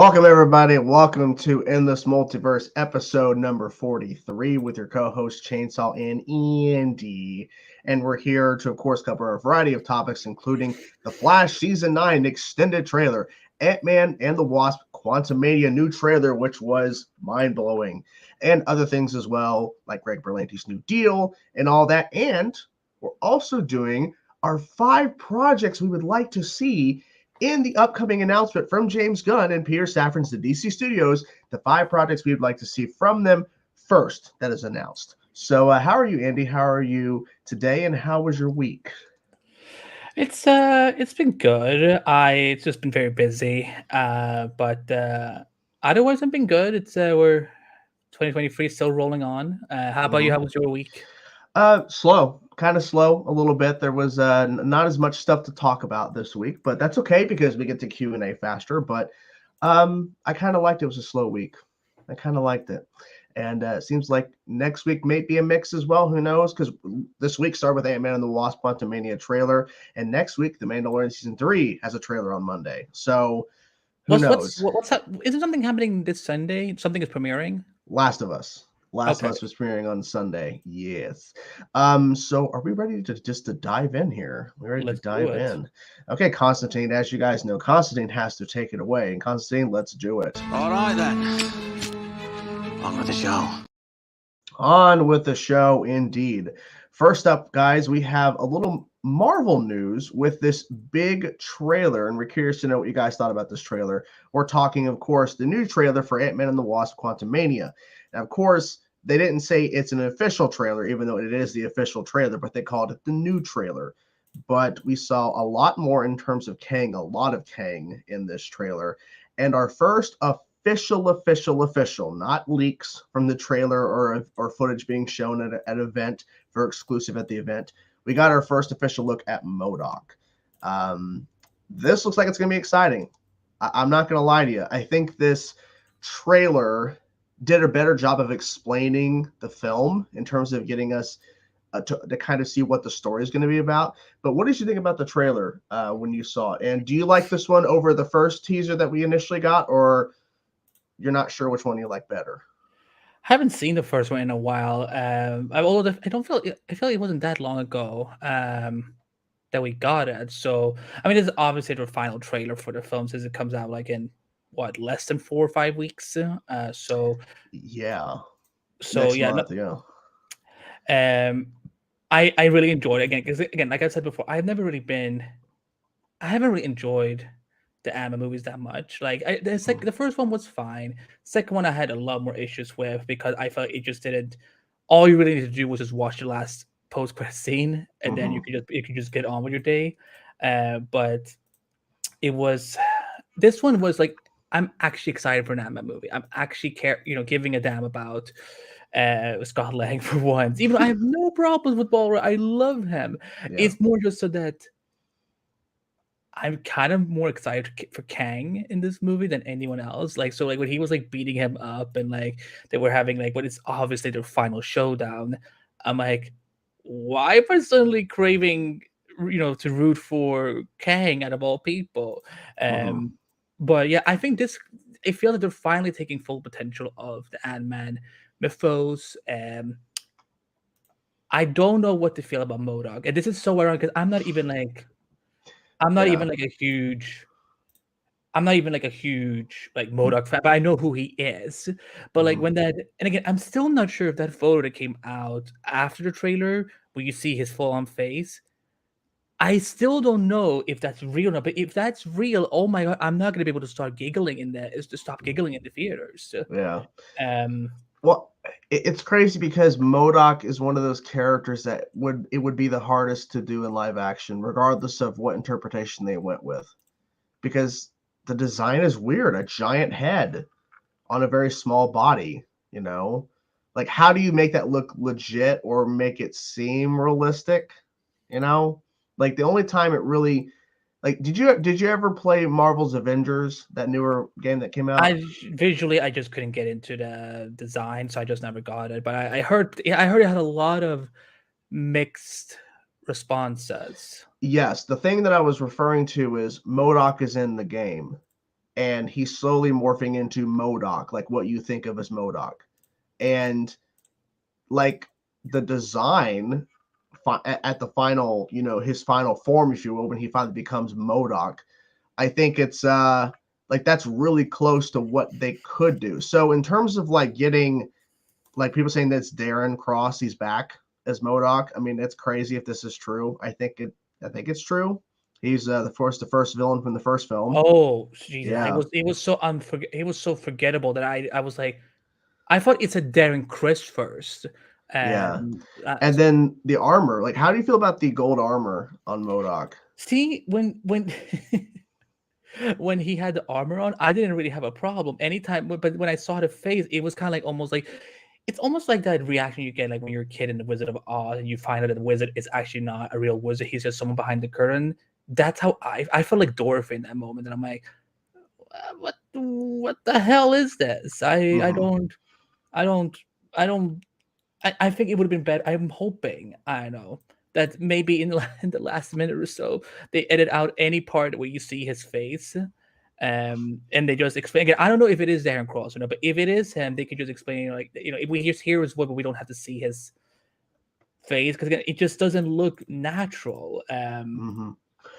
Welcome, everybody. Welcome to Endless Multiverse episode number 43 with your co-host Chainsaw and Andy. And we're here to, of course, cover a variety of topics, including the Flash Season 9 extended trailer, Ant-Man and the Wasp Quantumania new trailer, which was mind-blowing, and other things as well, like Greg Berlanti's new deal and all that. And we're also doing our 5 projects we would like to see in the upcoming announcement from James Gunn and Peter Safran's The DC Studios, the 5 projects we would like to see from them first that is announced. So how are you, Andy? How are you today, and how was your week? It's been good. It's just been very busy. But otherwise I've been good. We're 2023 still rolling on. How about you? How was your week? Slow, kind of slow a little bit. There was not as much stuff to talk about this week, but that's okay because we get to Q&A faster. But I kind of liked it. It was a slow week. I kind of liked it. And it seems like next week may be a mix as well. Who knows? Because this week started with Ant-Man and the Wasp Quantumania trailer. And next week, The Mandalorian Season 3 has a trailer on Monday. So who knows? What's that? Isn't something happening this Sunday? Something is premiering? Last of Us. Last of Okay. Us was premiering on Sunday. Yes. So are we ready to dive in here? We're ready Let's to do dive it. in. Okay, Constantine, as you guys know, Constantine has to take it away. And Constantine, let's do it. All right then. On with the show. On with the show, indeed. First up, guys, we have a little Marvel news with this big trailer, and we're curious to know what you guys thought about this trailer. We're talking, of course, the new trailer for Ant-Man and the Wasp Quantumania. Now, of course, they didn't say it's an official trailer, even though it is the official trailer, but they called it the new trailer. But we saw a lot more in terms of Kang, a lot of Kang in this trailer. And our first official, not leaks from the trailer or footage being shown at an event for exclusive at the event. We got our first official look at MODOK. This looks like it's going to be exciting. I'm not going to lie to you. I think this trailer did a better job of explaining the film in terms of getting us to kind of see what the story is going to be about. But what did you think about the trailer when you saw it? And do you like this one over the first teaser that we initially got, or you're not sure which one you like better? I haven't seen the first one in a while. I don't feel I feel like it wasn't that long ago that we got it. So I mean, this is obviously the final trailer for the film since it comes out like in what less than 4 or 5 weeks. Yeah, So next yeah, no, month. Yeah. I really enjoyed it again because again, like I said before, I haven't really enjoyed the anime movies that much. Like the first one was fine. Second one I had a lot more issues with because I felt it just didn't. All you really need to do was just watch the last post credit scene, and then you could just get on with your day. But it was this one was like I'm actually excited for an anime movie. I'm actually giving a damn about Scott Lang for once. Even though I have no problems with Ballroom, I love him. Yeah. It's more just so that I'm kind of more excited for Kang in this movie than anyone else. Like, so like when he was like beating him up and like they were having like what is obviously their final showdown, I'm like, why am I suddenly craving, to root for Kang out of all people? Um, but yeah, I think I feel that they're finally taking full potential of the Ant-Man mythos. I don't know what to feel about MODOK, and this is so ironic because I'm not Yeah. even like a huge I'm not even like a huge like MODOK fan, but I know who he is. But like when that and again, I'm still not sure if that photo that came out after the trailer where you see his full on face. I still don't know if that's real or not. But if that's real, oh my god, I'm not gonna be able to start giggling in there. Is to stop giggling in the theaters. Yeah. Um, Well, it's crazy because MODOK is one of those characters that would be the hardest to do in live action, regardless of what interpretation they went with, because the design is weird. A giant head on a very small body, you know? Like, how do you make that look legit or make it seem realistic? You know? Like, the only time it really like did you ever play Marvel's Avengers, that newer game that came out? I just couldn't get into the design, so I just never got it. But I heard, yeah, I heard it had a lot of mixed responses. Yes, the thing that I was referring to is MODOK is in the game. and he's slowly morphing into MODOK, like what you think of as MODOK. And like the design at the final, his final form, if you will, when he finally becomes MODOK, I think it's like that's really close to what they could do. So in terms of like getting like people saying that's Darren Cross, he's back as MODOK. I mean, it's crazy if this is true. I think it's true. He's the first villain from the first film. Oh, Jesus. Yeah. It was so forgettable that I was like, I thought it's a Darren Chris first. Yeah. And then the armor. Like, how do you feel about the gold armor on MODOK? See, when when he had the armor on, I didn't really have a problem anytime. But when I saw the face, it was kind of like almost like it's almost like that reaction you get like when you're a kid in the Wizard of Oz and you find out that the wizard is actually not a real wizard. He's just someone behind the curtain. That's how I felt like Dorothy in that moment. And I'm like, what the hell is this? I think it would have been better. I'm hoping, I know, that maybe in the last minute or so, they edit out any part where you see his face. And they just explain again. I don't know if it is Darren Cross or not, but if it is him, they could just explain, like, if we just hear his voice, but we don't have to see his face, because again, it just doesn't look natural.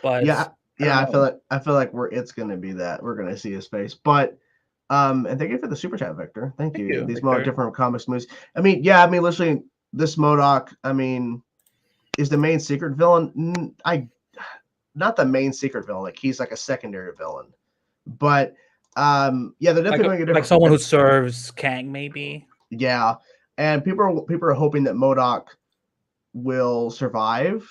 But yeah, I feel like it's gonna be that we're gonna see his face. But and thank you for the super chat, Victor. Thank you. These more different comics movies. I mean, literally this MODOK, I mean, is the main secret villain. Not the main secret villain, like he's like a secondary villain. But they're definitely doing a different, like someone who serves Kang, maybe. Yeah, and people are hoping that MODOK will survive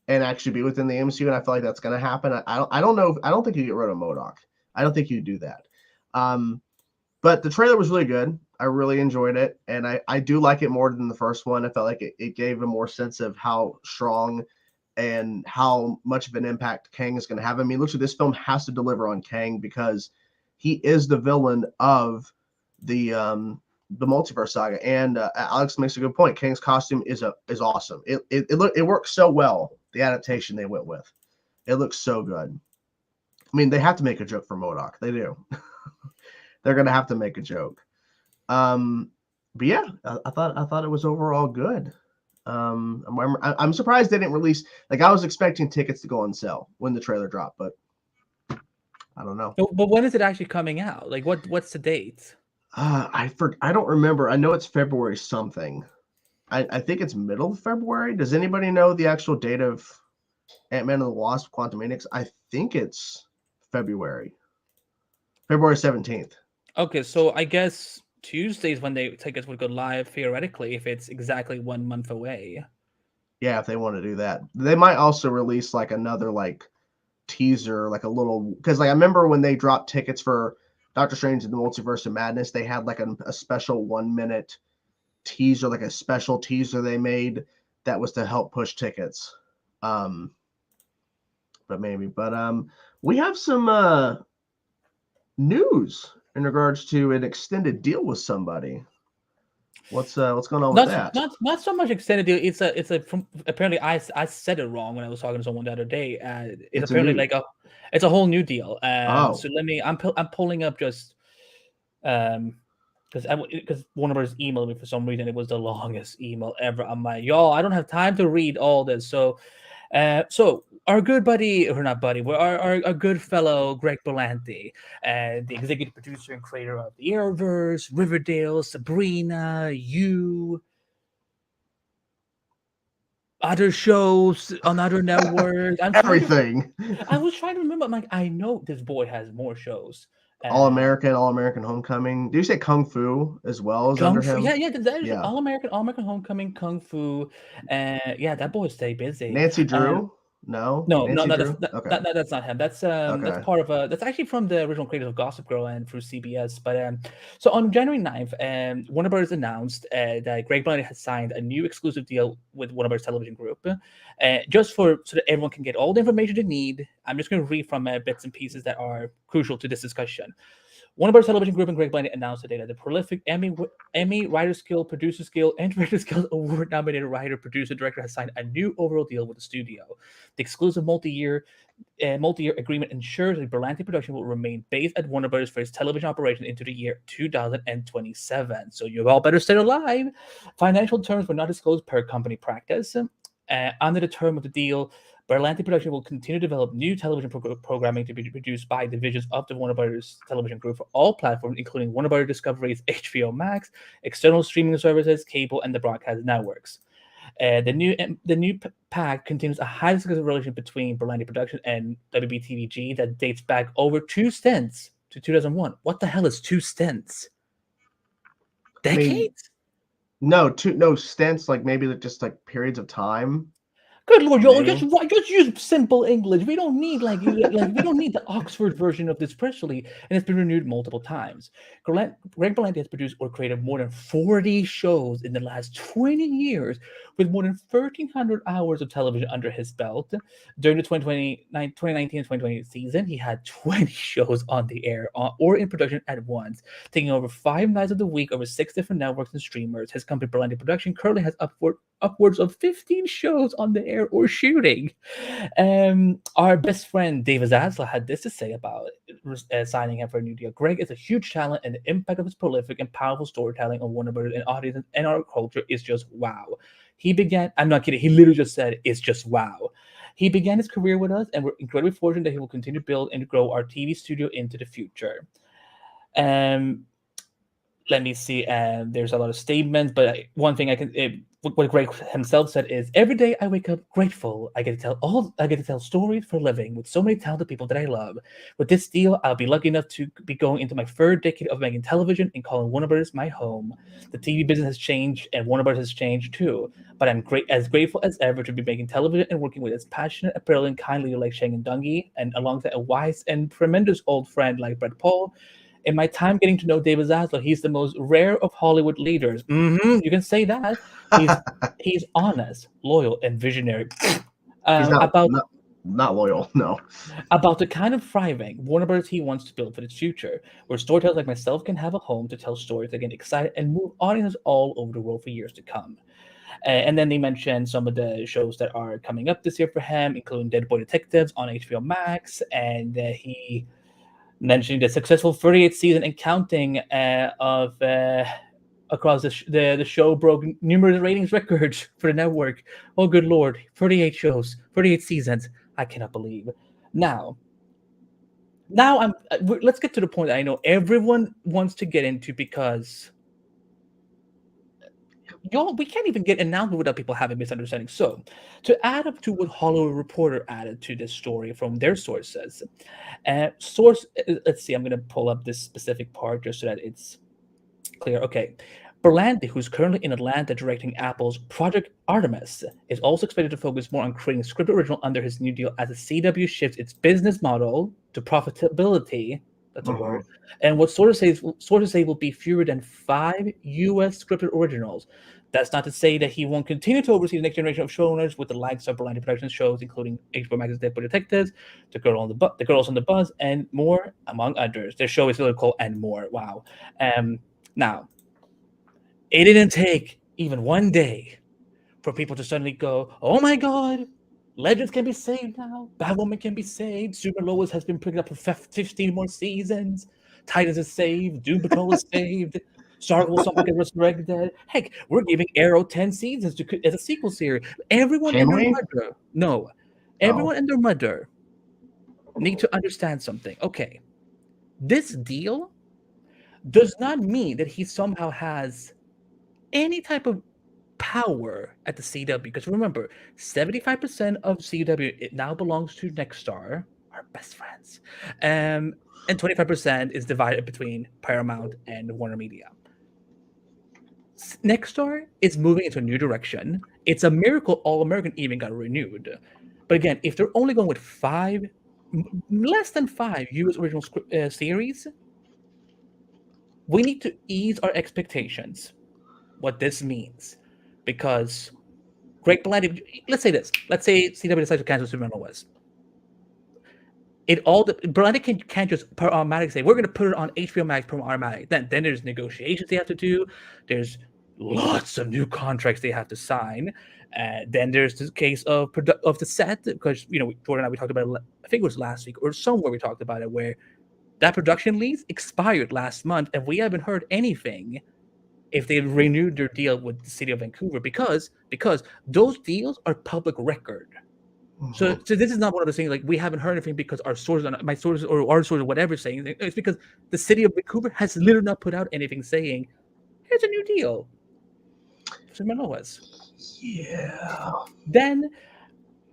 and actually be within the MCU, and I feel like that's going to happen. I don't know. I don't think you get rid of MODOK. I don't think you do that. But the trailer was really good. I really enjoyed it, and I do like it more than the first one. I felt like it gave a more sense of how strong and how much of an impact Kang is going to have. I mean, literally, this film has to deliver on Kang because he is the villain of the Multiverse saga. And Alex makes a good point. Kang's costume is awesome. It works so well. The adaptation they went with, it looks so good. I mean, they have to make a joke for MODOK. They do. They're gonna have to make a joke. But yeah, I thought it was overall good. I'm surprised they didn't release. Like, I was expecting tickets to go on sale when the trailer dropped, but I don't know. But when is it actually coming out? Like, what's the date? I don't remember. I know it's February something. I think it's middle of February. Does anybody know the actual date of Ant-Man and the Wasp: Quantumania? I think it's February 17th. Okay, so I guess Tuesdays when the tickets would go live, theoretically, if it's exactly 1 month away. Yeah, if they want to do that. They might also release like another like teaser, like a little, because like I remember when they dropped tickets for Doctor Strange in the Multiverse of Madness, they had like a special 1 minute teaser, like a special teaser they made that was to help push tickets. But we have some news in regards to an extended deal with somebody. What's going on with that? Not so much extended deal. It's a apparently I said it wrong when I was talking to someone the other day. It's apparently it's a whole new deal. So I'm pulling up just because one of us emailed me for some reason. It was the longest email ever. I'm like, y'all, I don't have time to read all this. So our good buddy, or not buddy, our good fellow Greg Berlanti, the executive producer and creator of the Arrowverse, Riverdale, Sabrina, You, other shows on other networks, everything. I was trying to remember. I'm like, I know this boy has more shows. All American Homecoming. Do you say Kung Fu as well as under him? Yeah. All American Homecoming, Kung Fu. That boy stay busy. Nancy Drew. No, that's not him. That's that's part of that's actually from the original creators of Gossip Girl and through CBS. But so on January 9th, Warner Bros. Announced that Greg Berlanti has signed a new exclusive deal with Warner Bros. Television Group, just so that everyone can get all the information they need. I'm just going to read from bits and pieces that are crucial to this discussion. Warner Bros. Television Group and Greg Berlanti announced today that the prolific Emmy Writers Guild, Producers Guild, and Directors Guild Award-nominated writer, producer, director has signed a new overall deal with the studio. The exclusive multi-year agreement ensures that Berlanti production will remain based at Warner Bros. For its television operation into the year 2027. So you all better stay alive. Financial terms were not disclosed per company practice. Under the term of the deal, Berlanti Production will continue to develop new television programming to be produced by divisions of the Warner Bros. Television Group for all platforms, including Warner Bros. Discovery's HBO Max, external streaming services, cable, and the broadcast networks. The new pact continues a highly successful relationship between Berlanti Production and WBTVG that dates back over 2 stints to 2001. What the hell is 2 stints? Decades? No stints, like maybe just like periods of time. Good Lord, yo, Maybe. just use simple English. We don't need like we don't need the Oxford version of this press release, and it's been renewed multiple times. Greg Berlanti has produced or created more than 40 shows in the last 20 years, with more than 1,300 hours of television under his belt. During the 2019 and 2020 season, he had 20 shows on the air or in production at once, taking over 5 nights of the week over 6 different networks and streamers. His company Berlanti Production currently has upwards of 15 shows on the air or shooting. Our best friend David Zaslav had this to say about signing him for a new deal. Greg is a huge talent, and the impact of his prolific and powerful storytelling on Warner Bros. And audience and our culture is just wow. He began, I'm not kidding, he literally just said, it's just wow. He began his career with us, and we're incredibly fortunate that he will continue to build and grow our TV studio into the future. Let me see. There's a lot of statements, but one thing what Greg himself said is, every day I wake up grateful. I get to tell stories for a living with so many talented people that I love. With this deal, I'll be lucky enough to be going into my 3rd decade of making television and calling Warner Bros. My home. The TV business has changed, and Warner Bros. Has changed too. But I'm grateful as ever to be making television and working with as passionate, brilliant, kind leader like Shang and Dungy, and alongside a wise and tremendous old friend like Brett Paul. In my time getting to know David Zaslav, he's the most rare of Hollywood leaders. You can say that. He's honest, loyal, and visionary. He's not loyal, no. About the kind of thriving Warner Bros. He wants to build for its future, where storytellers like myself can have a home to tell stories that get excited and move audiences all over the world for years to come. And then they mentioned some of the shows that are coming up this year for him, including Dead Boy Detectives on HBO Max, and he mentioning the successful 38th season and counting of across the show broke numerous ratings records for the network. Oh, good Lord. 38 shows, 38 seasons. I cannot believe. Now let's get to the point that I know everyone wants to get into, because y'all, we can't even get announcement without people having misunderstandings. So, to add up to what Hollywood Reporter added to this story from their sources, let's see, I'm going to pull up this specific part just so that it's clear. Okay. Berlanti, who's currently in Atlanta directing Apple's Project Artemis, is also expected to focus more on creating scripted original under his new deal as the CW shifts its business model to profitability. That's a word. And what sources say will be fewer than 5 U.S. scripted originals. That's not to say that he won't continue to oversee the next generation of showrunners with the likes of Berlanti Productions shows, including HBO Max's Dead Boy Detectives, The Girls on the Bus, and more, among others. Their show is really called And More. Wow. Now, it didn't take even one day for people to suddenly go, oh my God, Legends can be saved now. Batwoman can be saved. Super Lois has been picking up for 15 more seasons. Titans is saved. Doom Patrol is saved. Stargirl will somehow get resurrected. Heck, we're giving Arrow 10 seasons as a sequel series. Everyone and their mother need to understand something. Okay, this deal does not mean that he somehow has any type of power at the CW, because remember, 75% of CW it now belongs to Nexstar, our best friends, and 25% is divided between Paramount and Warner Media. Nexstar is moving into a new direction. It's a miracle All American even got renewed. But again, if they're only going with less than 5 US original series, we need to ease our expectations. What this means, because Greg Berlanti, let's say CW decides to cancel Superman Lois. Berlanti can't just per automatic say we're going to put it on HBO Max per automatic. Then there's negotiations they have to do. There's lots of new contracts they have to sign. Then there's the case of the set, because Jordan and I, we talked about it, I think it was last week or somewhere we talked about it, where that production lease expired last month and we haven't heard anything if they renewed their deal with the city of Vancouver, because those deals are public record. So this is not one of those things like we haven't heard anything because our sources, my sources or our sources or whatever saying. It's because the city of Vancouver has literally not put out anything saying here's a new deal for Manoas. Yeah. Then,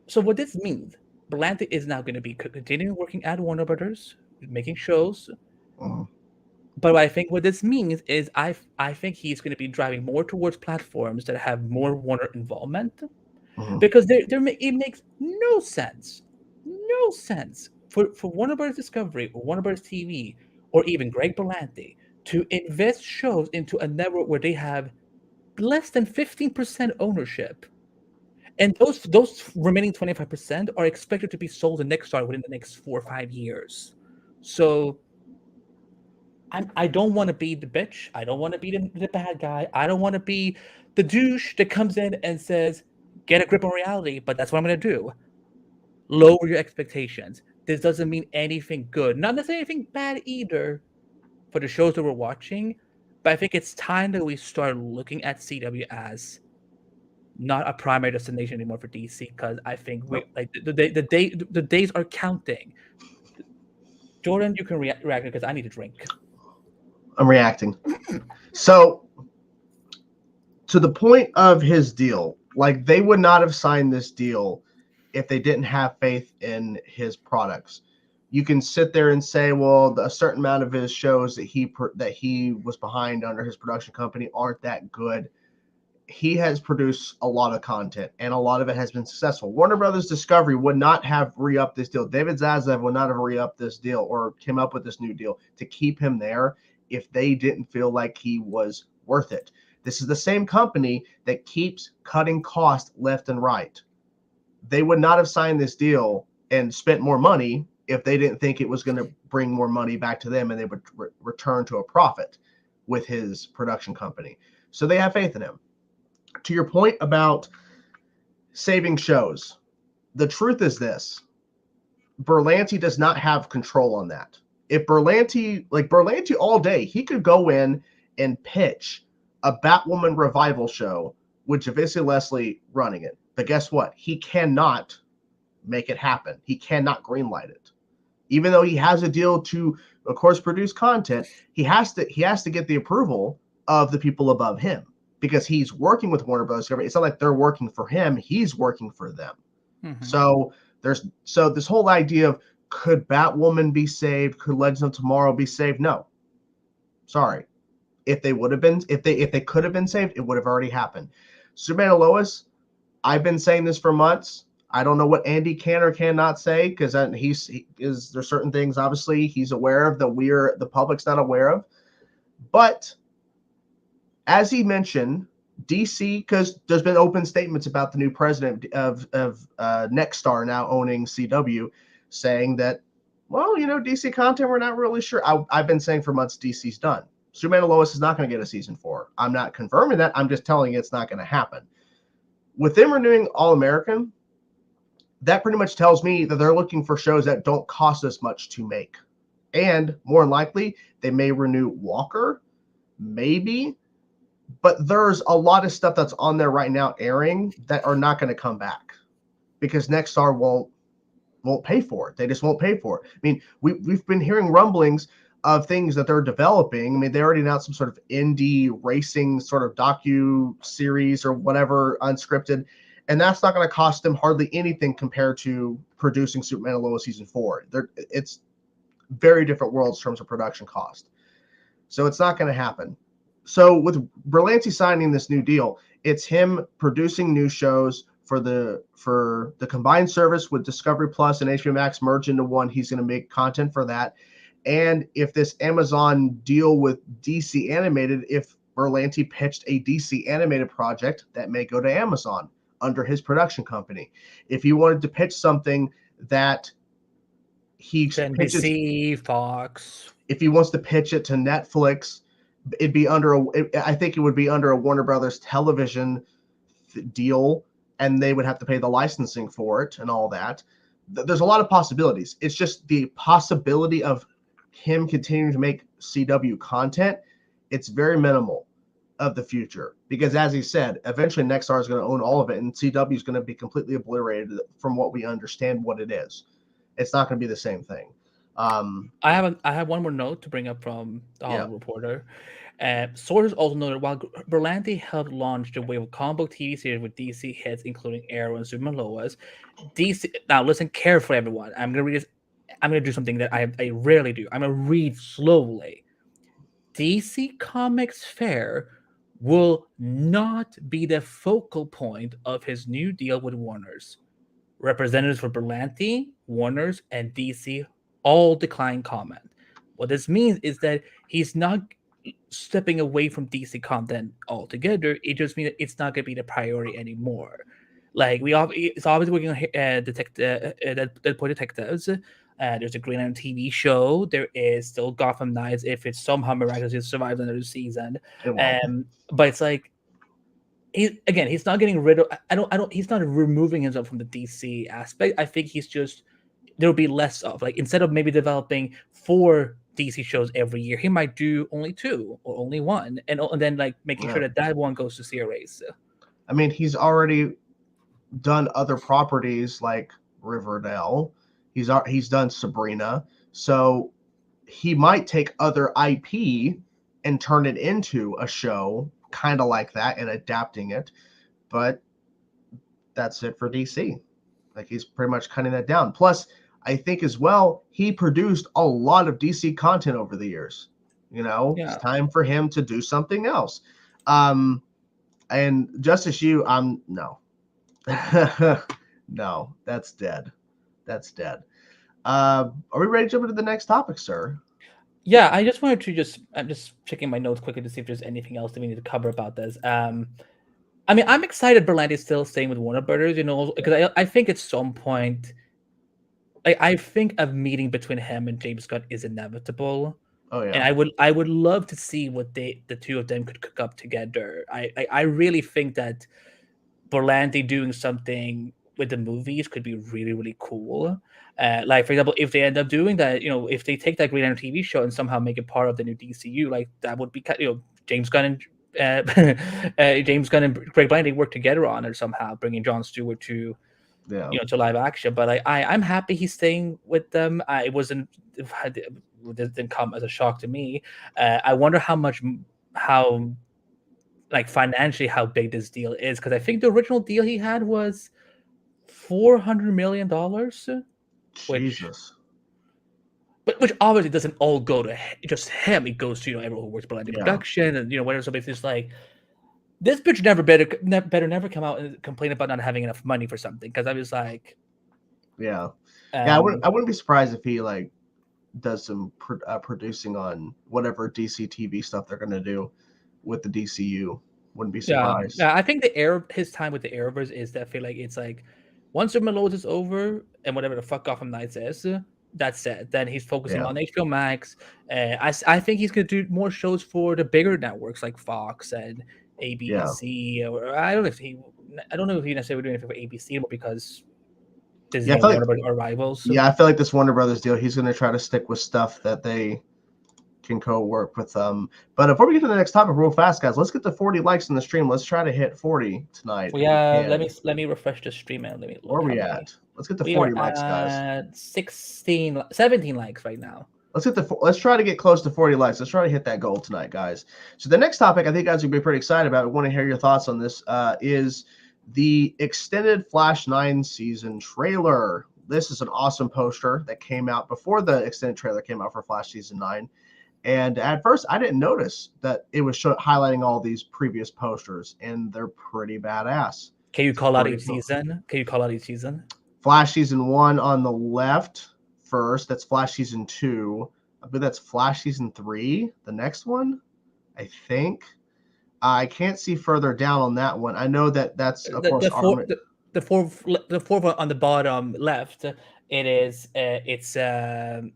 so what this means, Berlanti is now going to be continuing working at Warner Brothers, making shows. But I think what this means is I think he's going to be driving more towards platforms that have more Warner involvement, because it makes no sense for Warner Brothers Discovery or Warner Brothers TV or even Greg Berlanti to invest shows into a network where they have less than 15% ownership, and those remaining 25% are expected to be sold to Nexstar within the next 4 or 5 years. So I don't want to be the bitch. I don't want to be the bad guy. I don't want to be the douche that comes in and says, get a grip on reality, but that's what I'm going to do. Lower your expectations. This doesn't mean anything good. Not necessarily anything bad either for the shows that we're watching, but I think it's time that we start looking at CW as not a primary destination anymore for DC, because I think the days are counting. Jordan, you can react because I need a drink. I'm reacting. So, to the point of his deal, like, they would not have signed this deal if they didn't have faith in his products. You can sit there and say, well, a certain amount of his shows that he was behind under his production company aren't that good. He has produced a lot of content, and a lot of it has been successful. Warner Brothers Discovery would not have re-upped this deal. David Zaslav would not have re-upped this deal or came up with this new deal to keep him there if they didn't feel like he was worth it. This is the same company that keeps cutting costs left and right. They would not have signed this deal and spent more money if they didn't think it was going to bring more money back to them and they would return to a profit with his production company. So they have faith in him. To your point about saving shows, the truth is this: Berlanti does not have control on that. If Berlanti all day, he could go in and pitch a Batwoman revival show with Javicia Leslie running it. But guess what? He cannot make it happen. He cannot greenlight it. Even though he has a deal to, of course, produce content, he has to get the approval of the people above him, because he's working with Warner Bros. It's not like they're working for him. He's working for them. So this whole idea of, could Batwoman be saved? Could Legends of Tomorrow be saved? No. Sorry. If they would have been, if they could have been saved, it would have already happened. Superman and Lois, I've been saying this for months. I don't know what Andy can or cannot say, because there's certain things obviously he's aware of that the public's not aware of. But as he mentioned, DC, because there's been open statements about the new president of Nexstar now owning CW, saying that, well, DC content, we're not really sure. I've been saying for months DC's done. Superman and Lois is not going to get a season 4. I'm not confirming that. I'm just telling you it's not going to happen. With them renewing All-American, that pretty much tells me that they're looking for shows that don't cost us much to make. And more than likely, they may renew Walker, maybe. But there's a lot of stuff that's on there right now airing that are not going to come back because Nexstar won't pay for it. They just won't pay for it. I mean, we've been hearing rumblings of things that they're developing. I mean, they already announced some sort of indie racing sort of docu-series or whatever, unscripted, and that's not going to cost them hardly anything compared to producing Superman and Lois Season 4. It's very different worlds in terms of production cost. So it's not going to happen. So with Berlanti signing this new deal, it's him producing new shows for the combined service with Discovery Plus and HBO Max merge into one. He's going to make content for that. And if this Amazon deal with DC Animated, if Berlanti pitched a DC Animated project, that may go to Amazon under his production company. If he wanted to pitch something that he pitches, NBC, Fox. if he wants to pitch it to Netflix, it'd be I think it would be under a Warner Brothers television deal, and they would have to pay the licensing for it and all that. There's a lot of possibilities. It's just the possibility of him continuing to make CW content. It's very minimal of the future, because as he said, eventually Nexstar is going to own all of it, and CW is going to be completely obliterated from what we understand what it is. It's not going to be the same thing. I have one more note to bring up from the Hollywood Reporter. Sources also noted while Berlanti helped launch the wave of comic book TV series with DC hits, including Arrow and Superman-Lois, DC. Now listen carefully, everyone. I'm gonna read this. I'm gonna do something that I rarely do. I'm gonna read slowly. DC Comics Fair will not be the focal point of his new deal with Warner's. Representatives for Berlanti, Warner's, and DC all declined comment. What this means is that he's not stepping away from DC content altogether. It just means that it's not going to be the priority anymore. Like it's obviously working on Deadpool Detectives. There's a Green Lantern TV show. There is still Gotham Knights if it somehow miraculously survives another season. But it's like he's not getting rid of. He's not removing himself from the DC aspect. I think he's just there will be less of, like, instead of maybe developing 4 DC shows every year, he might do only 2 or only 1, and then like making sure that one goes to CRAs. I mean, he's already done other properties like Riverdale. He's done Sabrina, so he might take other IP and turn it into a show, kind of like that, and adapting it. But that's it for DC. Like, he's pretty much cutting that down. Plus, I think as well, he produced a lot of DC content over the years. It's time for him to do something else. And Justice You, no. No, that's dead. That's dead. Are we ready to jump into the next topic, sir? Yeah, I just wanted to I'm just checking my notes quickly to see if there's anything else that we need to cover about this. I mean, I'm excited Berlanti is still staying with Warner Brothers, because I think at some point, I think a meeting between him and James Gunn is inevitable. Oh yeah. And I would love to see what the two of them could cook up together. I really think that Berlanti doing something with the movies could be really, really cool. Like, for example, if they end up doing that, if they take that Green Lantern TV show and somehow make it part of the new DCU, like, that would be, James Gunn and James Gunn and Greg Berlanti work together on it somehow, bringing Jon Stewart to to live action. But I'm happy he's staying with them. It didn't come as a shock to me. I wonder how like financially how big this deal is, because I think the original deal he had was $400 million. Jesus. Which obviously doesn't all go to just him. It goes to everyone who works behind the production and whatever. So it's like, this bitch never come out and complain about not having enough money for something, because I was like, I wouldn't be surprised if he like does some producing on whatever DC TV stuff they're gonna do with the DCU. Wouldn't be surprised. Yeah, I think his time with the Arrowverse is that I feel like it's like once Superman-Lois is over and whatever the fuck Gotham Knights is, that's it. Then he's focusing on HBO Max. I think he's gonna do more shows for the bigger networks like Fox and ABC. Or I don't know if he necessarily doing anything for ABC, but because Disney and Warner Brothers are rivals. So. Yeah, I feel like this Warner Brothers deal, he's gonna try to stick with stuff that they can co-work with them. But before we get to the next topic real fast, guys, let's get to 40 likes in the stream. Let's try to hit 40 tonight. Let me refresh the stream and let me look. Where are we at? Let's get to 40 likes, guys. 17 likes right now. Let's try to get close to 40 likes. Let's try to hit that goal tonight, guys. So the next topic I think guys will be pretty excited about. I want to hear your thoughts on this. Is the extended Flash 9 season trailer. This is an awesome poster that came out before the extended trailer came out for Flash season 9. And at first, I didn't notice that it was highlighting all these previous posters, and they're pretty badass. Can you call out each season? Flash season 1 on the left first. That's Flash season 2. I believe that's Flash season 3. The next one, I think. I can't see further down on that one. I know that's of course the fourth one on the bottom left It's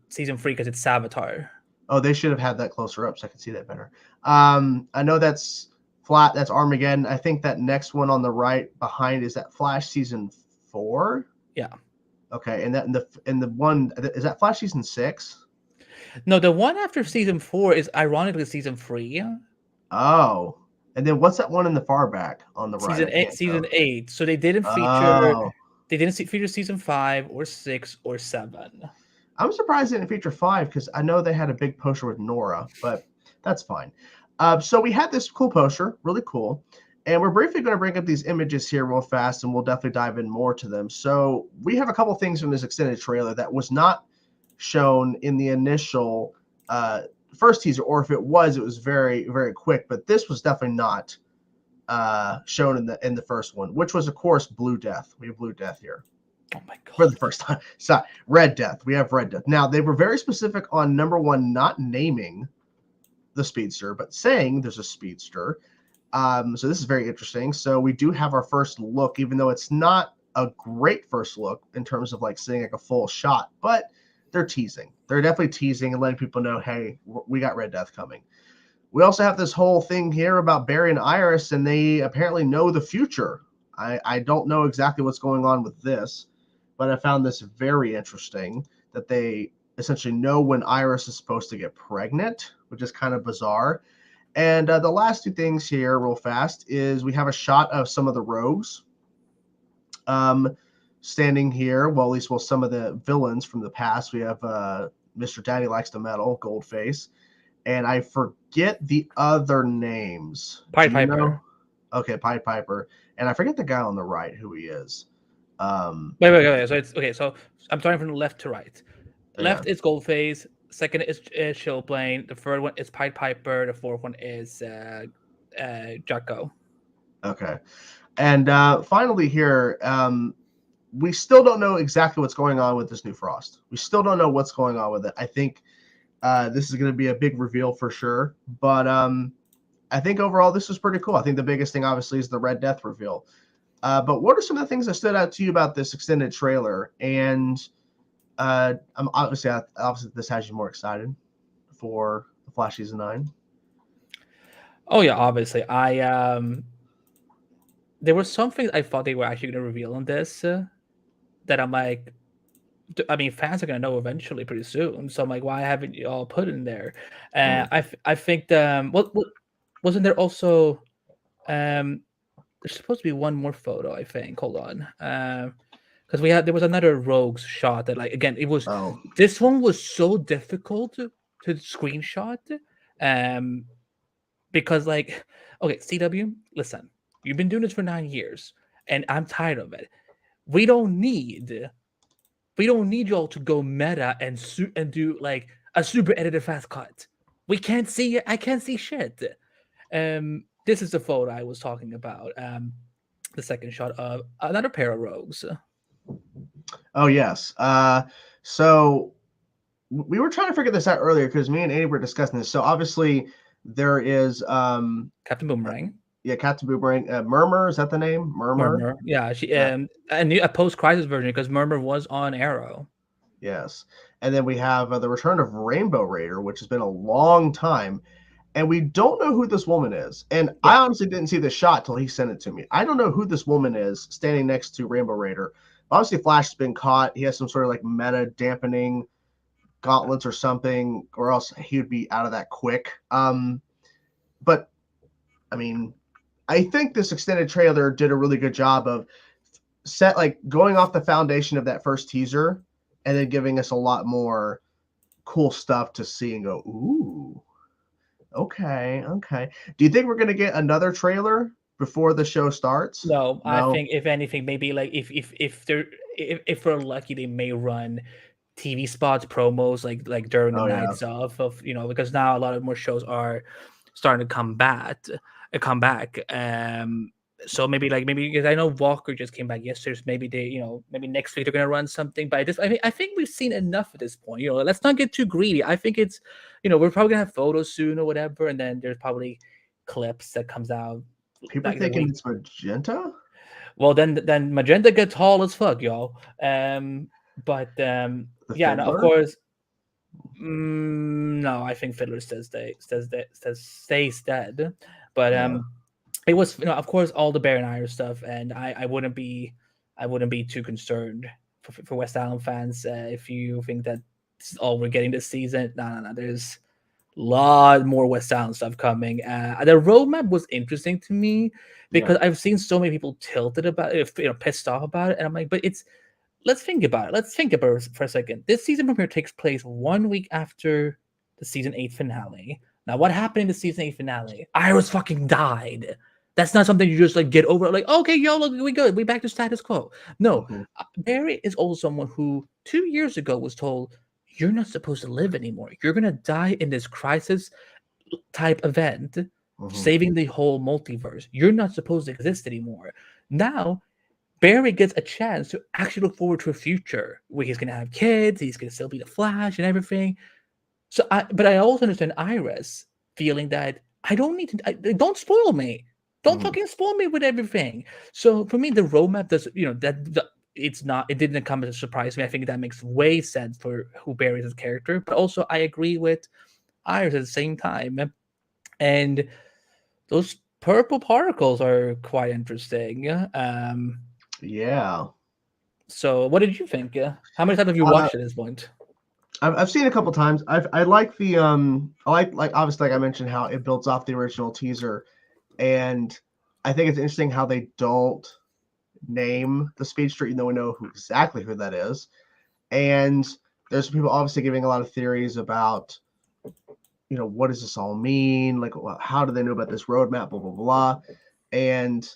season 3 because it's Savitar. Oh, they should have had that closer up so I could see that better. I know that's flat. That's Armageddon. I think that next one on the right behind is that Flash season 4. Yeah. Okay, and that in the one is that Flash season 6. No, the one after season 4 is ironically season 3. Oh, and then what's that one in the far back on the Season right? 8. Season 8. So they didn't feature. Oh, They didn't feature season 5 or 6 or 7. I'm surprised they didn't feature 5 because I know they had a big poster with Nora, but that's fine. So we had this cool poster, really cool. And we're briefly going to bring up these images here real fast, and we'll definitely dive in more to them. So we have a couple things from this extended trailer that was not shown in the initial first teaser, or if it was very, very quick. But this was definitely not shown in the first one, which was, of course, Blue Death. We have Blue Death here. Oh my god! For the first time. So Red Death. We have Red Death. Now, they were very specific on number one, not naming the speedster, but saying there's a speedster. So this is very interesting. So we do have our first look, even though it's not a great first look in terms of like seeing like a full shot, but they're teasing. They're definitely teasing and letting people know, hey, we got Red Death coming. We also have this whole thing here about Barry and Iris, and they apparently know the future. I don't know exactly what's going on with this, but I found this very interesting that they essentially know when Iris is supposed to get pregnant, which is kind of bizarre. And the last two things here, real fast, is we have a shot of some of the rogues standing here. Well, at least some of the villains from the past. We have Mr. Daddy Likes to Metal, Goldface, and I forget the other names. Pied Piper. Know? Okay, Pied Piper, and I forget the guy on the right who he is. Wait. So it's okay. So I'm starting from left to right. Left is Goldface. Second is Chillplane. The third one is Pied Piper. The fourth one is Jocko. Okay, and finally here, we still don't know exactly what's going on with this new Frost. We still don't know what's going on with it. I think this is going to be a big reveal for sure, but I think overall this is pretty cool. I think the biggest thing obviously is the Red Death reveal. But what are some of the things that stood out to you about this extended trailer? And I'm obviously this has you more excited for the Flash season 9. Oh yeah, obviously. There were some things I thought they were actually going to reveal in this that I'm like, I mean, fans are going to know eventually pretty soon. So I'm like, why haven't you all put it in there? I think what wasn't there also there's supposed to be one more photo, I think. Hold on. Because there was another rogues shot that, like, again, it was this one was so difficult to screenshot. Because, like, okay, CW, listen, you've been doing this for 9 years, and I'm tired of it. We don't need y'all to go meta and do like a super edited fast cut. We can't see it. I can't see shit. This is the photo I was talking about. The second shot of another pair of rogues. Oh yes. So we were trying to figure this out earlier because me and Andy were discussing this. So obviously there is Captain Boomerang. Yeah, Captain Boomerang. Murmur, is that the name? Murmur. Yeah, she a post-crisis version because Murmur was on Arrow. Yes, and then we have the return of Rainbow Raider, which has been a long time, and we don't know who this woman is. And I honestly didn't see the shot till he sent it to me. I don't know who this woman is standing next to Rainbow Raider. Obviously, Flash has been caught. He has some sort of like meta dampening gauntlets or something, or else he would be out of that quick. But I mean, I think this extended trailer did a really good job of going off the foundation of that first teaser and then giving us a lot more cool stuff to see and go, ooh, okay. Do you think we're going to get another trailer before the show starts? No, I think if anything, maybe like if we're lucky, they may run TV spots, promos like during the nights of because now a lot of more shows are starting to come back. So maybe because I know Walker just came back yesterday. So maybe maybe next week they're gonna run something. But I think we've seen enough at this point. Let's not get too greedy. I think it's we're probably gonna have photos soon or whatever, and then there's probably clips that comes out. People thinking it's Magenta. Well, then Magenta gets tall as fuck, y'all. But The yeah, no, of Fiddler? course. No, I think Fiddler stays dead. But Yeah. it was, of course, all the Baron Iyer stuff, and I wouldn't be too concerned for West Island fans if you think that this is all we're getting this season. No. There's a lot more West Island stuff coming. The roadmap was interesting to me because I've seen so many people tilted about it, pissed off about it, and I'm like, but it's. Let's think about it. Let's think about it for a second. This season premiere takes place 1 week after the season 8 finale. Now, what happened in the season 8 finale? Iris fucking died. That's not something you just like get over. Like, okay, yo, look, we good. We back to status quo. No, Barry is also someone who 2 years ago was told, "You're not supposed to live anymore. You're gonna die in this crisis type event, saving the whole multiverse. You're not supposed to exist anymore." Now Barry gets a chance to actually look forward to a future where he's gonna have kids, he's gonna still be the Flash and everything. But I also understand Iris feeling that I don't need to. Don't spoil me. Don't fucking spoil me with everything. So for me, the roadmap does. It's not. It didn't come as a surprise to me. I think that makes way sense for who Barry is as a character. But also, I agree with Iris at the same time. And those purple particles are quite interesting. Yeah. So, what did you think? How many times have you watched at this point? I've seen it a couple times. I like the I like obviously, like I mentioned, how it builds off the original teaser, and I think it's interesting how they don't name the speedster, even though we know exactly who that is. And there's people obviously giving a lot of theories about, what does this all mean? Like, how do they know about this roadmap? Blah blah blah, and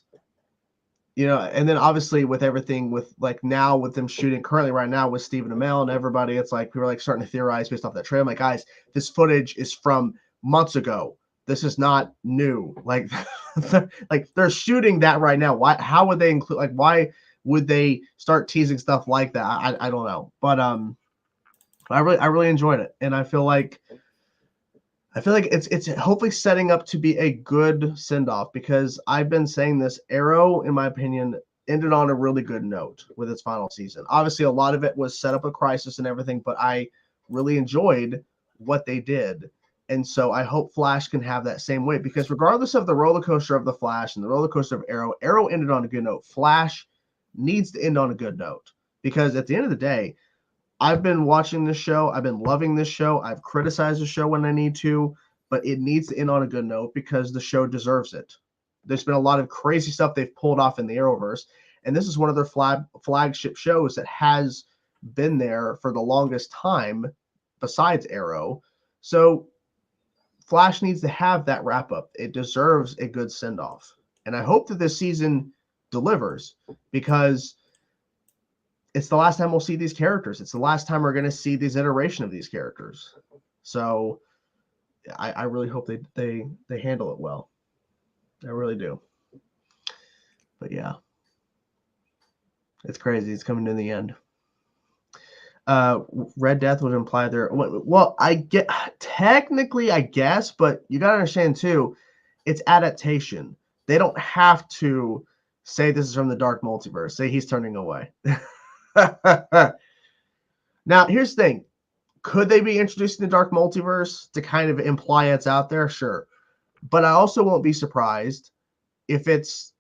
and then obviously with everything with like now with them shooting currently right now with Stephen Amell and everybody, it's like people are like starting to theorize based off that trailer. I'm like, guys, this footage is from months ago. This is not new. Like, like they're shooting that right now. Why? How would they include? Like, why would they start teasing stuff like that? I don't know. But I really enjoyed it, and I feel like it's hopefully setting up to be a good send-off, because I've been saying this, Arrow, in my opinion, ended on a really good note with its final season. Obviously, a lot of it was set up a crisis and everything, but I really enjoyed what they did. And so I hope Flash can have that same way, because regardless of the roller coaster of the Flash and the roller coaster of Arrow ended on a good note. Flash needs to end on a good note, because at the end of the day, I've been watching this show. I've been loving this show. I've criticized the show when I need to, but it needs to end on a good note because the show deserves it. There's been a lot of crazy stuff they've pulled off in the Arrowverse, and this is one of their flagship shows that has been there for the longest time besides Arrow. So Flash needs to have that wrap up. It deserves a good send off. And I hope that this season delivers, because it's the last time we'll see these characters. It's the last time we're going to see these iteration of these characters. So I really hope they handle it well. I really do. But yeah, it's crazy. It's coming to the end. Red Death would imply there. Well, I get technically, I guess, but you got to understand too, it's adaptation. They don't have to say this is from the Dark Multiverse. Say he's turning away. Now, here's the thing. Could they be introducing the Dark Multiverse to kind of imply it's out there? Sure. But I also won't be surprised if it's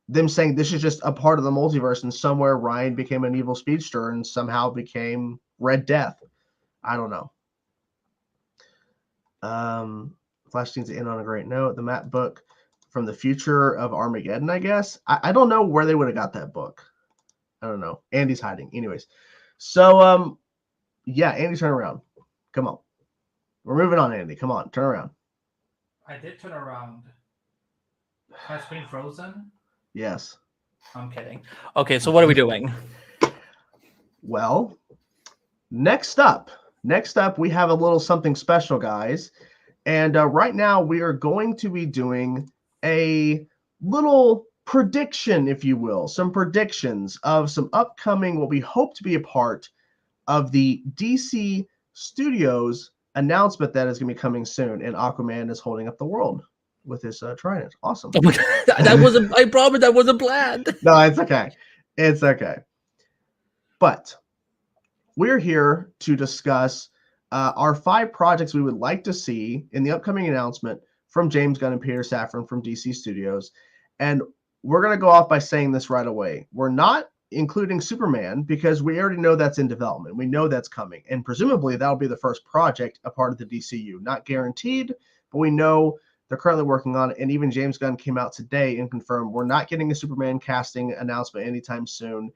them saying this is just a part of the multiverse and somewhere Ryan became an evil speedster and somehow became Red Death. I don't know. Flash needs to end on a great note. The map book from the future of Armageddon, I guess. I don't know where they would have got that book. I don't know. Andy's hiding. Anyways. So, yeah, Andy, turn around. Come on. We're moving on, Andy. Come on, turn around. I did turn around. My screen frozen? Yes. I'm kidding. Okay, so what are we doing? Well, next up, we have a little something special, guys. And right now we are going to be doing a little prediction, if you will, some predictions of some upcoming, what we hope to be a part of the DC Studios announcement that is going to be coming soon. And Aquaman is holding up the world with his trident. Awesome. Oh my God, I promise that wasn't planned. No, it's okay. It's okay. But we're here to discuss our 5 projects we would like to see in the upcoming announcement from James Gunn and Peter Safran from DC Studios. And we're going to go off by saying this right away. We're not including Superman because we already know that's in development. We know that's coming. And presumably that'll be the first project, a part of the DCU. Not guaranteed, but we know they're currently working on it. And even James Gunn came out today and confirmed we're not getting a Superman casting announcement anytime soon.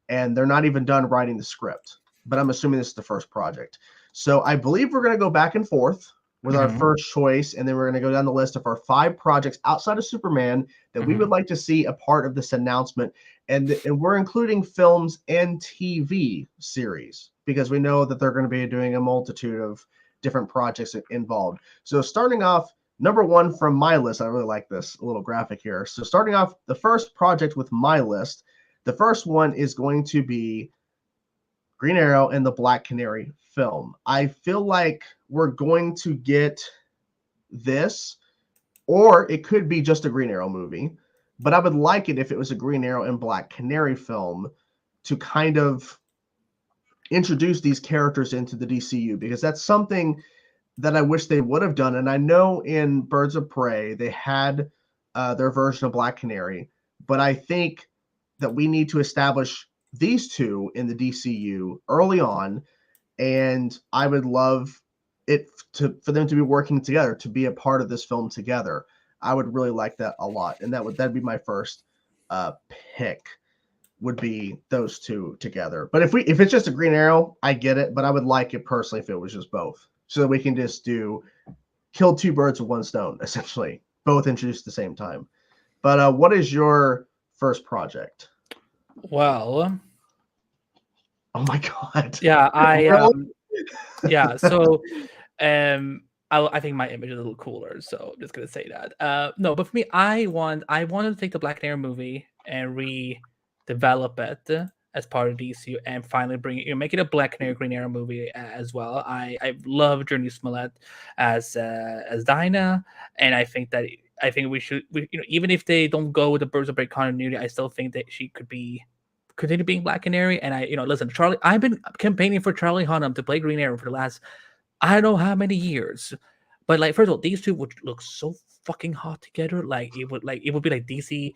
And they're not even done writing the script. But I'm assuming this is the first project. So I believe we're going to go back and forth with our first choice, and then we're going to go down the list of our 5 projects outside of Superman that we would like to see a part of this announcement. And we're including films and TV series because we know that they're going to be doing a multitude of different projects involved. So starting off, number 1 from my list, I really like this little graphic here. So starting off, the first project with my list, the first one is going to be Green Arrow and the Black Canary film. I feel like we're going to get this, or it could be just a Green Arrow movie, but I would like it if it was a Green Arrow and Black Canary film to kind of introduce these characters into the DCU, because that's something that I wish they would have done. And I know in Birds of Prey, they had their version of Black Canary, but I think that we need to establish these two in the DCU early on, and I would love it for them to be working together, to be a part of this film together. I would really like that a lot, and that'd be my first pick. Would be those two together. But if it's just a Green Arrow, I get it. But I would like it personally if it was just both, so that we can just kill 2 birds with 1 stone, essentially, both introduced at the same time. But what is your first project? Well, oh my god. Yeah, yeah. So, I think my image is a little cooler, so I'm just gonna say that. No, but for me, I wanted to take the Black Canary movie and redevelop it as part of DCU, and finally make it a Black Canary Green Arrow movie as well. I love Journey Smollett as Dinah, and I think we should, even if they don't go with the Birds of Prey continuity, I still think that she could continue being Black Canary. And listen, I've been campaigning for Charlie Hunnam to play Green Arrow for the last, I don't know how many years. But like, first of all, these two would look so fucking hot together. Like it would be like DC,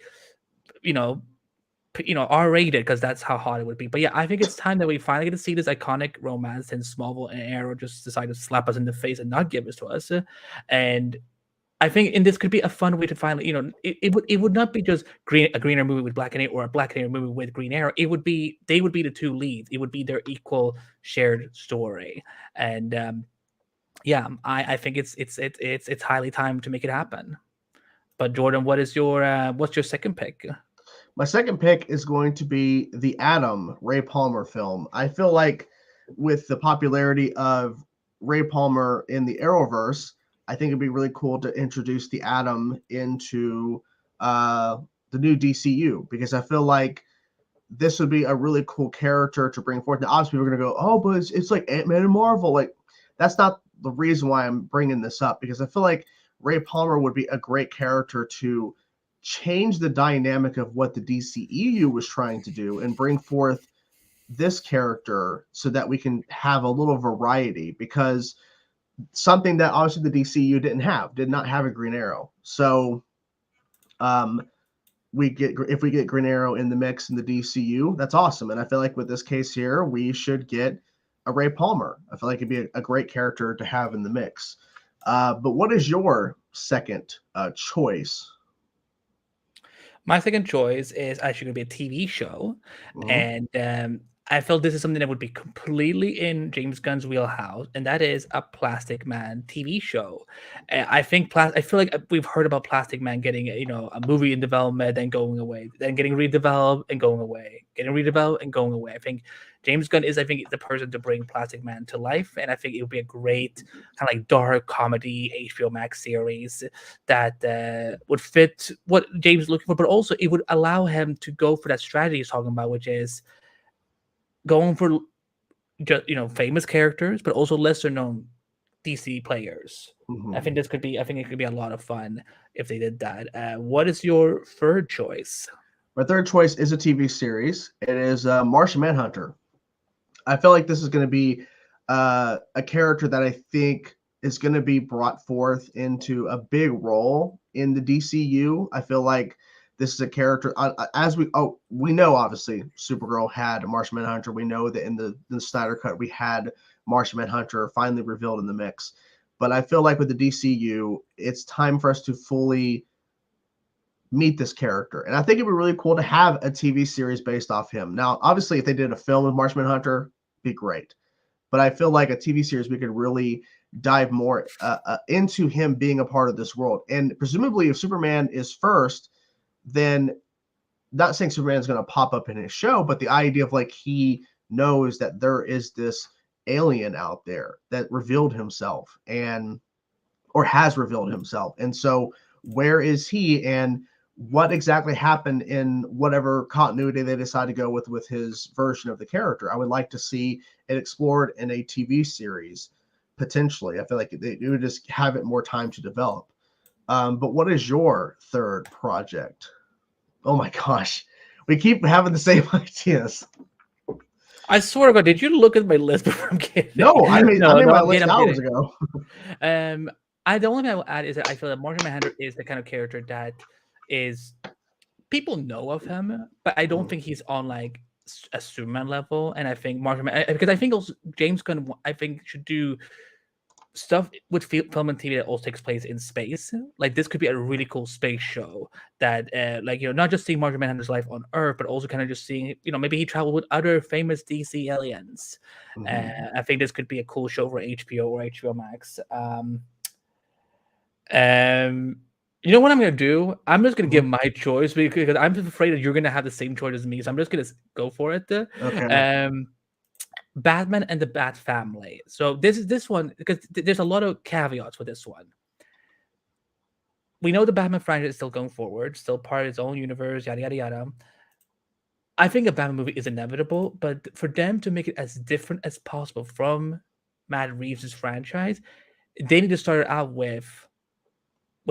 R-rated, because that's how hot it would be. But yeah, I think it's time that we finally get to see this iconic romance, and Smallville and Arrow just decided to slap us in the face and not give it to us. And I think this could be a fun way to finally, it would not be just a Green Arrow movie with Black Canary or a Black Canary movie with Green Arrow. They would be the 2 leads. It would be their equal shared story. And yeah, I think it's highly time to make it happen. But Jordan, what's your second pick? My second pick is going to be the Atom Ray Palmer film. I feel like with the popularity of Ray Palmer in the Arrowverse, I think it'd be really cool to introduce the Atom into the new DCU, because I feel like this would be a really cool character to bring forth. Now, obviously, we're going to go, oh, but it's like Ant-Man and Marvel. Like, that's not the reason why I'm bringing this up, because I feel like Ray Palmer would be a great character to change the dynamic of what the DCEU was trying to do and bring forth this character so that we can have a little variety, because something that obviously the DCU did not have a Green Arrow. So if we get Green Arrow in the mix in the DCU, that's awesome. And I feel like with this case here, we should get a Ray Palmer. I feel like it'd be a great character to have in the mix. But what is your second choice? My second choice is actually going to be a TV show. And I felt this is something that would be completely in James Gunn's wheelhouse, and that is a Plastic Man TV show. I feel like we've heard about Plastic Man getting a movie in development, then going away, then getting redeveloped and going away, getting redeveloped and going away. I think James Gunn is the person to bring Plastic Man to life, and I think it would be a great kind of like dark comedy HBO Max series that would fit what James is looking for, but also it would allow him to go for that strategy he's talking about, which is going for just famous characters, but also lesser known DC players. I think it could be a lot of fun if they did that. What is your third choice? My third choice is a TV series. It is Martian Manhunter. I feel like this is going to be a character that I think is going to be brought forth into a big role in the DCU. I feel like this is a character, as we know, obviously, Supergirl had Martian Manhunter. We know that in the Snyder Cut, we had Martian Manhunter finally revealed in the mix. But I feel like with the DCU, it's time for us to fully meet this character. And I think it'd be really cool to have a TV series based off him. Now, obviously, if they did a film with Martian Manhunter, be great. But I feel like a TV series, we could really dive more into him being a part of this world. And presumably, if Superman is first, then not saying Superman is going to pop up in his show, but the idea of like he knows that there is this alien out there that revealed himself or has revealed himself. And so where is he, and what exactly happened in whatever continuity they decide to go with his version of the character? I would like to see it explored in a TV series, potentially. I feel like it would just have it more time to develop. But what is your third project? Oh my gosh, we keep having the same ideas. I swear to God, did you look at my list before I'm kidding? No, I made my list hours kidding. ago. The only thing I will add is that I feel that Martian Manhunter is the kind of character that is people know of him, but I don't think he's on like a Superman level. And I think because I think also James Gunn, I think, should do stuff with film and TV that also takes place in space. Like this could be a really cool space show that not just seeing Martian Manhunter's life on Earth, but also kind of just seeing, maybe he traveled with other famous DC aliens. I think this could be a cool show for HBO or HBO Max. You know what I'm gonna do? I'm just gonna give my choice because I'm afraid that you're gonna have the same choice as me. So I'm just gonna go for it. Okay. Batman and the Bat Family. So this one, because there's a lot of caveats with this one. We know the Batman franchise is still going forward, still part of its own universe, yada yada yada. I think a Batman movie is inevitable, but for them to make it as different as possible from Matt Reeves' franchise, they need to start out with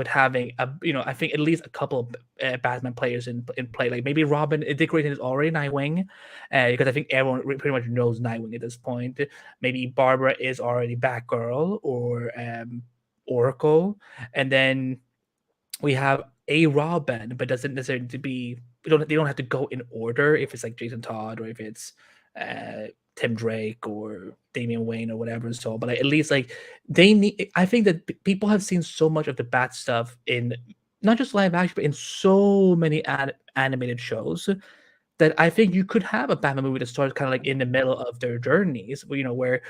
having I think at least a couple of Batman players in play. Like maybe Robin, Dick Grayson is already Nightwing, because I think everyone pretty much knows Nightwing at this point. Maybe Barbara is already Batgirl or Oracle, and then we have a Robin, but doesn't necessarily to be. They don't have to go in order if it's like Jason Todd or if it's Tim Drake or Damian Wayne or whatever. So, but at least like they need. I think that people have seen so much of the Bat stuff in not just live action, but in so many animated shows that I think you could have a Batman movie that starts kind of like in the middle of their journeys, where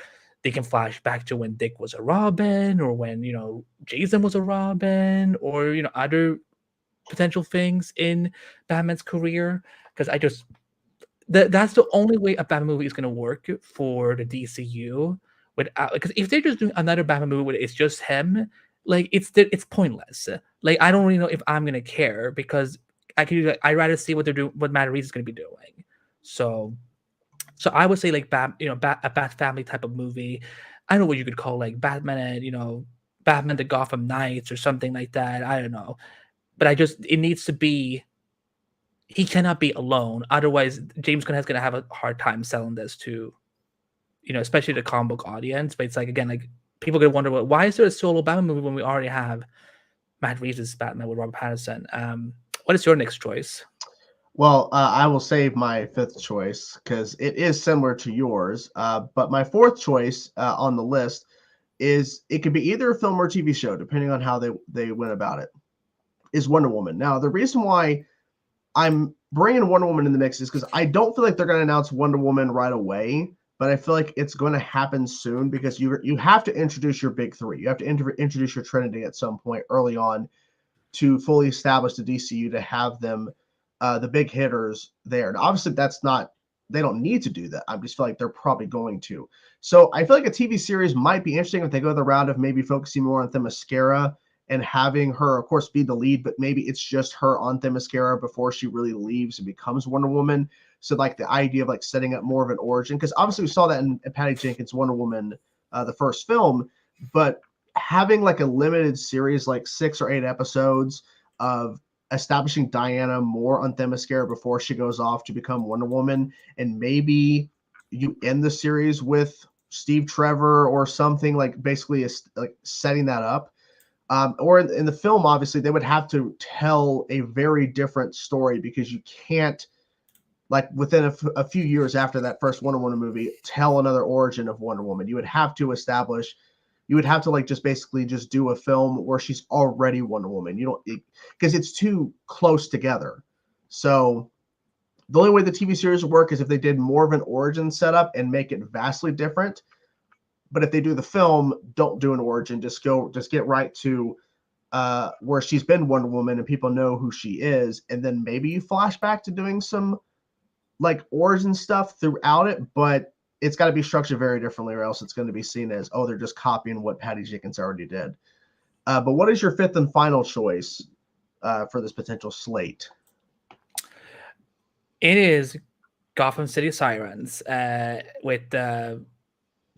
they can flash back to when Dick was a Robin or when Jason was a Robin or other potential things in Batman's career. Because that's the only way a Batman movie is going to work for the DCU. Because if they're just doing another Batman movie where it's just him, like it's pointless. Like I don't really know if I'm going to care because I'd rather see what they're doing, what Matt Reeves is going to be doing. So I would say like a Bat Family type of movie. I don't know what you could call like Batman and Batman the Gotham Knights or something like that. I don't know, but it needs to be. He cannot be alone. Otherwise, James Gunn is going to have a hard time selling this to, especially the comic book audience. But it's like, again, like people are going to wonder, why is there a solo Batman movie when we already have Matt Reeves' Batman with Robert Pattinson? What is your next choice? Well, I will save my fifth choice because it is similar to yours. But my fourth choice on the list is it could be either a film or TV show, depending on how they went about it, is Wonder Woman. Now, the reason why I'm bringing Wonder Woman in the mix is because I don't feel like they're going to announce Wonder Woman right away, but I feel like it's going to happen soon because you have to introduce your big three. You have to introduce your Trinity at some point early on to fully establish the DCU to have them, the big hitters there. And obviously they don't need to do that. I just feel like they're probably going to. So I feel like a TV series might be interesting if they go the route of maybe focusing more on Themyscira and having her, of course, be the lead, but maybe it's just her on Themyscira before she really leaves and becomes Wonder Woman. So like the idea of like setting up more of an origin, because obviously we saw that in Patty Jenkins' Wonder Woman, the first film, but having like a limited series, like 6 or 8 episodes of establishing Diana more on Themyscira before she goes off to become Wonder Woman, and maybe you end the series with Steve Trevor or something, like basically like setting that up. Or in the film, obviously, they would have to tell a very different story because you can't, like within a few years after that first Wonder Woman movie, tell another origin of Wonder Woman. You would have to establish, you would have to like just basically just do a film where she's already Wonder Woman. You don't, because it's too close together. So the only way the TV series would work is if they did more of an origin setup and make it vastly different. But if they do the film, don't do an origin. Just get right to where she's been Wonder Woman and people know who she is, and then maybe you flash back to doing some like origin stuff throughout it. But it's got to be structured very differently, or else it's going to be seen as, oh, they're just copying what Patty Jenkins already did. But what is your fifth and final choice for this potential slate? It is Gotham City Sirens with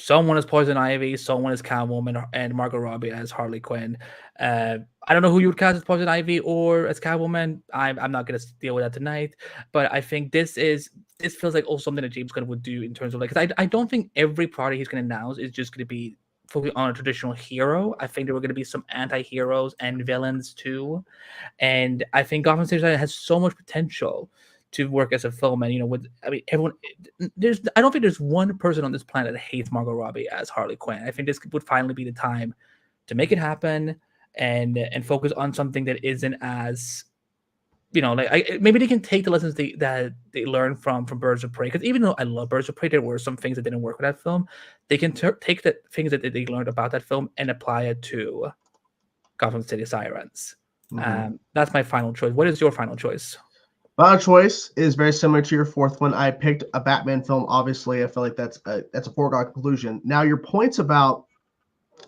someone as Poison Ivy, someone as Catwoman, and Margot Robbie as Harley Quinn. I don't know who you would cast as Poison Ivy or as Catwoman. I'm not going to deal with that tonight. But I think this feels like also something that James Gunn would do in terms of like, because I don't think every project he's going to announce is just going to be focused on a traditional hero. I think there were going to be some anti-heroes and villains too. And I think Gotham City Sirens has so much potential to work as a film, and everyone. I don't think there's one person on this planet that hates Margot Robbie as Harley Quinn. I think this would finally be the time to make it happen and focus on something that isn't as, maybe they can take the lessons that they learned from Birds of Prey. Because even though I love Birds of Prey, there were some things that didn't work with that film. They can take the things that they learned about that film and apply it to Gotham City Sirens. Mm-hmm. That's my final choice. What is your final choice? My choice is very similar to your fourth one. I picked a Batman film. Obviously, I feel like that's a foregone conclusion. Now, your points about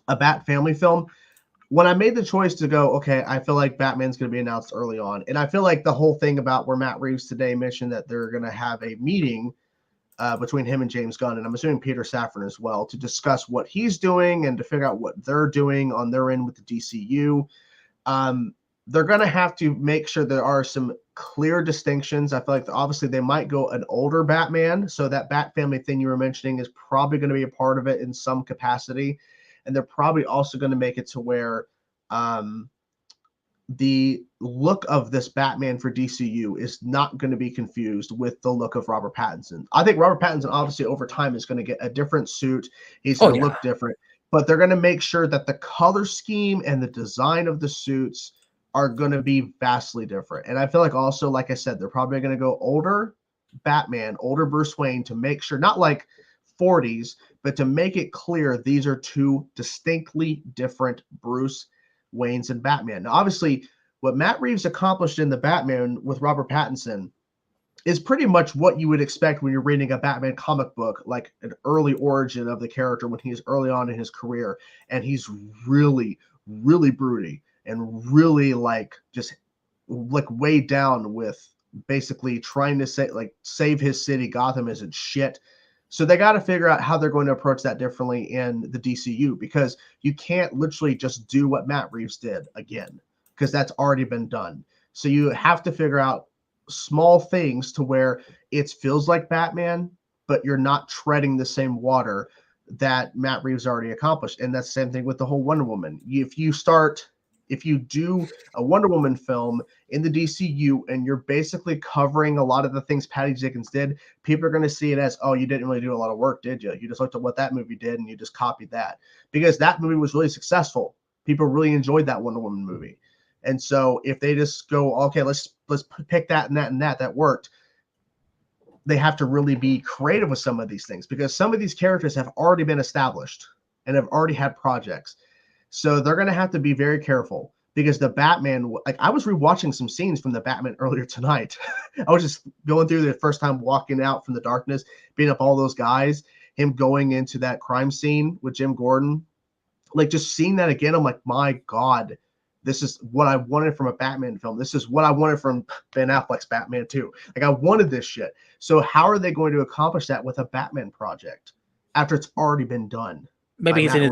a Bat family film, when I made the choice to go, okay, I feel like Batman's going to be announced early on. And I feel like the whole thing about where Matt Reeves today mentioned that they're going to have a meeting between him and James Gunn, and I'm assuming Peter Safran as well, to discuss what he's doing and to figure out what they're doing on their end with the DCU. They're going to have to make sure there are some clear distinctions. I feel like obviously they might go an older Batman. So that Bat family thing you were mentioning is probably going to be a part of it in some capacity. And they're probably also going to make it to where the look of this Batman for DCU is not going to be confused with the look of Robert Pattinson. I think Robert Pattinson obviously over time is going to get a different suit. He's going to look different, but they're going to make sure that the color scheme and the design of the suits are going to be vastly different. And I feel like also, like I said, they're probably going to go older Batman, older Bruce Wayne, to make sure, not like 40s, but to make it clear these are two distinctly different Bruce Waynes and Batman. Now, obviously, what Matt Reeves accomplished in the Batman with Robert Pattinson is pretty much what you would expect when you're reading a Batman comic book, like an early origin of the character when he's early on in his career. And he's really, really broody and really just weighed down with basically trying to save his city. Gotham isn't shit. So they got to figure out how they're going to approach that differently in the DCU, because you can't literally just do what Matt Reeves did again, because that's already been done. So you have to figure out small things to where it feels like Batman, but you're not treading the same water that Matt Reeves already accomplished. And that's the same thing with the whole Wonder Woman. If you do a Wonder Woman film in the DCU and you're basically covering a lot of the things Patty Jenkins did, people are going to see it as, oh, you didn't really do a lot of work, did you? You just looked at what that movie did and you just copied that. Because that movie was really successful. People really enjoyed that Wonder Woman movie. And so if they just go, okay, let's pick that and that and that worked, they have to really be creative with some of these things, because some of these characters have already been established and have already had projects. So they're going to have to be very careful, because the Batman, I was rewatching some scenes from the Batman earlier tonight. I was just going through the first time walking out from the darkness, beating up all those guys, him going into that crime scene with Jim Gordon, just seeing that again. I'm like, my God, this is what I wanted from a Batman film. This is what I wanted from Ben Affleck's Batman too. I wanted this shit. So how are they going to accomplish that with a Batman project after it's already been done? Maybe he's in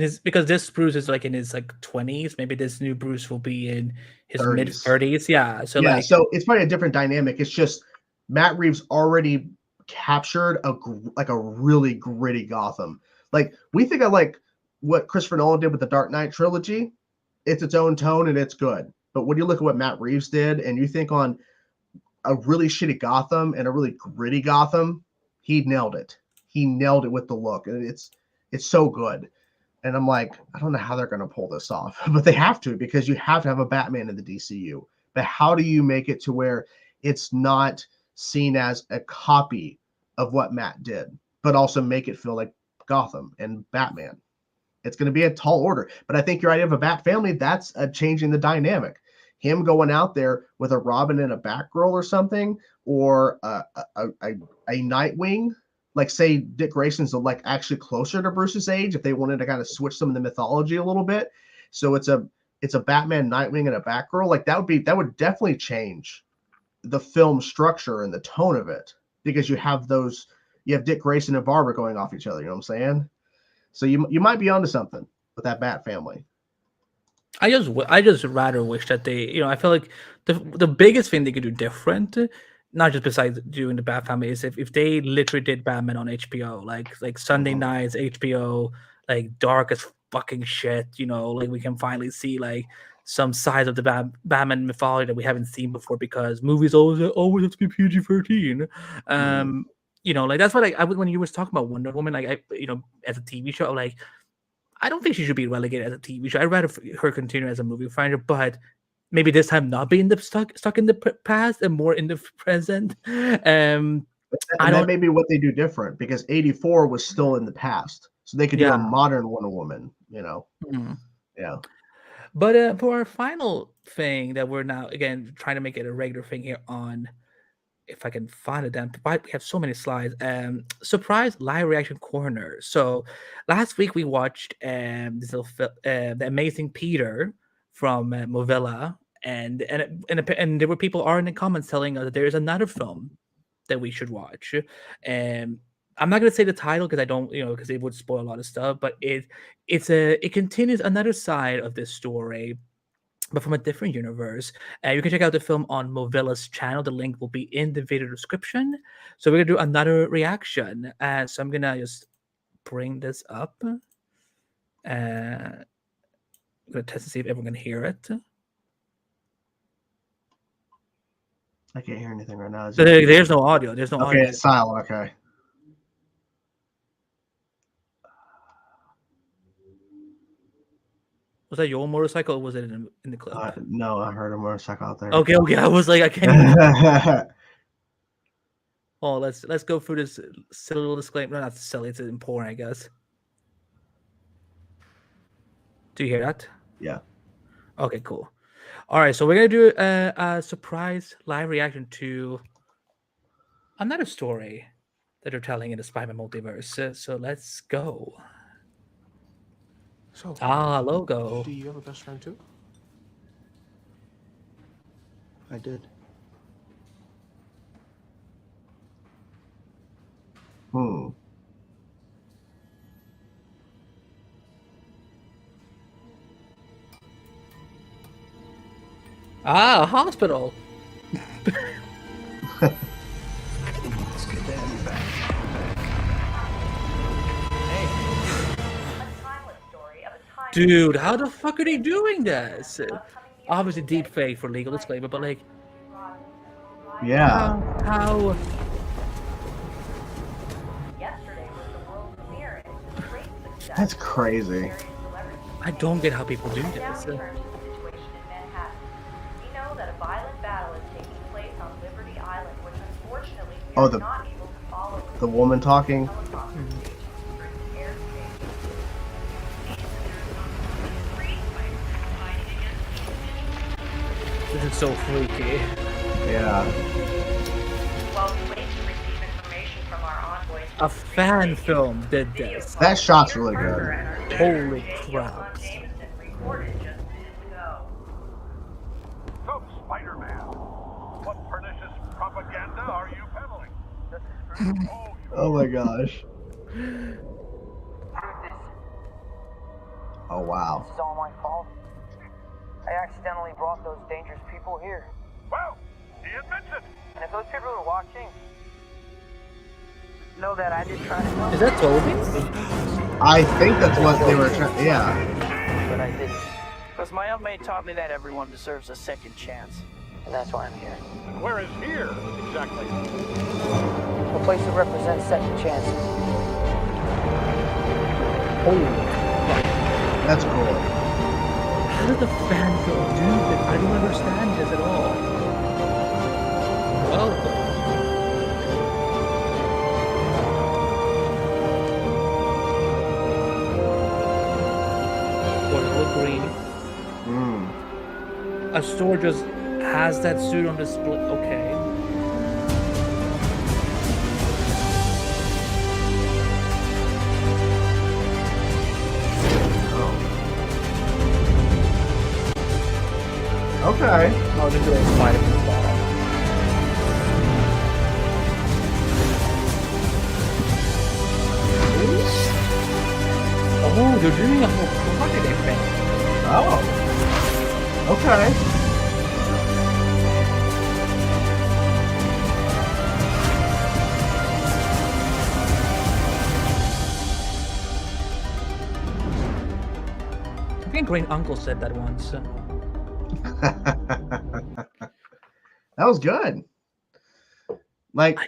his because this Bruce is in his 20s. Maybe this new Bruce will be in his mid-30s. Yeah. So so it's probably a different dynamic. It's just Matt Reeves already captured a really gritty Gotham. Like we think of like what Christopher Nolan did with the Dark Knight trilogy. It's its own tone and it's good. But when you look at what Matt Reeves did and you think on a really shitty Gotham and a really gritty Gotham, he nailed it. He nailed it with the look, and it's so good. And I'm like, I don't know how they're going to pull this off, but they have to, because you have to have a Batman in the DCU. But how do you make it to where it's not seen as a copy of what Matt did, but also make it feel like Gotham and Batman? It's going to be a tall order. But I think your idea of a Bat family, that's changing the dynamic. Him going out there with a Robin and a Batgirl or something, or a Nightwing. Like, say Dick Grayson's like actually closer to Bruce's age, if they wanted to kind of switch some of the mythology a little bit. So it's a Batman, Nightwing, and a Batgirl. Like that would definitely change the film structure and the tone of it, because you have Dick Grayson and Barbara going off each other. You know what I'm saying? So you might be onto something with that Bat family. I just rather wish that they, I feel like the biggest thing they could do different, not just besides doing the Bat family, is if they literally did Batman on HBO, like Sunday nights HBO, like dark as fucking shit, like we can finally see like some sides of the Batman mythology that we haven't seen before, because movies always have to be PG-13. Like that's what when you were talking about Wonder Woman, like as a TV show, like I don't think she should be relegated as a TV show. I'd rather her continue as a movie finder, but maybe this time not be stuck in the past and more in the present. And that may be what they do different, because 84 was still in the past, so they could do a modern Wonder Woman. Yeah. But for our final thing that we're now again trying to make it a regular thing here on, if I can find it, then we have so many slides. Surprise live reaction corner. So last week we watched this little The Amazing Peter from Movilla, and there were people in the comments telling us that there is another film that we should watch. And I'm not gonna say the title because I don't, because it would spoil a lot of stuff. But it continues another side of this story, but from a different universe. You can check out the film on Movilla's channel. The link will be in the video description. So we're gonna do another reaction. So I'm gonna just bring this up. I'm gonna test to see if everyone can hear it. I can't hear anything right now. There's no audio. There's no audio. Okay, it's silent. Okay. Was that your motorcycle, or was it in the clip? No, I heard a motorcycle out there. Okay. I was like, I can't. Oh, let's go through this silly little disclaimer. No, not silly. It's important, I guess. Do you hear that? Yeah. Okay, cool. All right, so we're gonna do a surprise live reaction to another story that they're telling in the Spider-Man multiverse. So let's go. So, logo. do you have a best friend too? I did. Hospital. Let's get that back. Dude, how the fuck are they doing this? Obviously deep fake for legal disclaimer, but like, yeah. How? That's crazy. I don't get how people do this. Oh, the woman talking. This is so freaky. Yeah. A fan film did this. That shot's really good. Holy crap. So, Spider-Man, what pernicious propaganda are you peddling? Oh my gosh. Oh wow. This is all my fault. I accidentally brought those dangerous people here. Well, he admits it. And if those people are watching, know that I did try to help. Is that Toby? I think that's what they were trying. Yeah. But I didn't. Because my old mate taught me that everyone deserves a second chance. And that's why I'm here. And where is here, exactly? A place that represents second chances. That's cool. How did the fans do this? I don't understand this at all. Well, green. A store just has that suit on display. Okay. Okay. Oh, the girl's fighting from the bottom. Oh, they're doing a whole holiday thing. Oh. Okay. I think Green Uncle said that once. That was good. Like,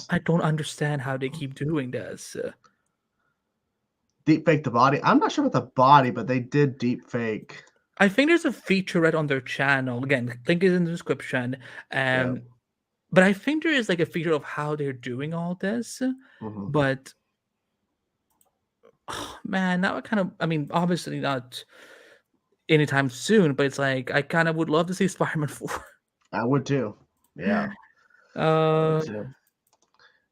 I don't understand how they keep doing this. Deep fake the body. I'm not sure about the body, but they did deep fake. I think there's a featurette on their channel. Again, link is in the description. But I think there is like a feature of how they're doing all this. Mhm. But oh, man, now I mean, obviously not anytime soon, but it's like I kind of would love to see Spider-Man 4. I would too. Yeah. Uh,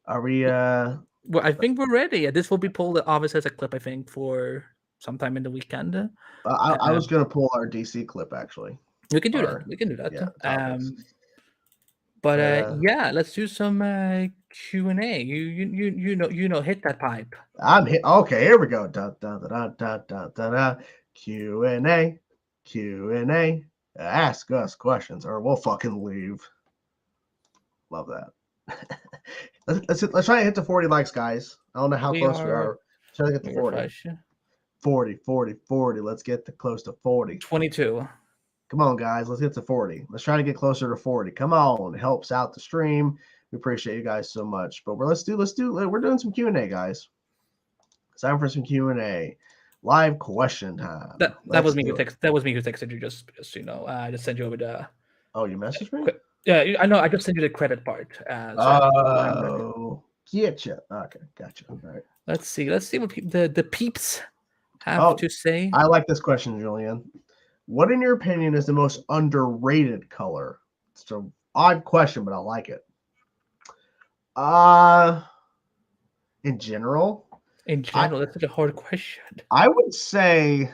Are we well, I think we're ready. This will be pulled obviously as a clip, I think, for sometime in the weekend. I was gonna pull our DC clip actually. We can do that. We can do that. Yeah, topics. Yeah, let's do some Q&A. You know, hit that pipe. I'm hit. Okay, here we go. Da, da, da, da, da, da, da. Q&A. Q&A. Ask us questions or we'll fucking leave. Love that. let's try to hit the 40 likes, guys. I don't know how close we are. Try to get to 40. 40. Let's get close to 40. 22. Come on, guys. Let's get to 40. Let's try to get closer to 40. Come on. It helps out the stream. We appreciate you guys so much. But we're doing some Q&A, guys. It's time for some Q&A. Live question time. That was me who texted you, just so you know. I just sent you over the. Oh, you messaged me? Yeah, I know. I just sent you the credit part. Getcha. Okay, gotcha. All right. Let's see what the peeps have to say. I like this question, Julian. What, in your opinion, is the most underrated color? It's an odd question, but I like it. In general, that's such a hard question. I would say,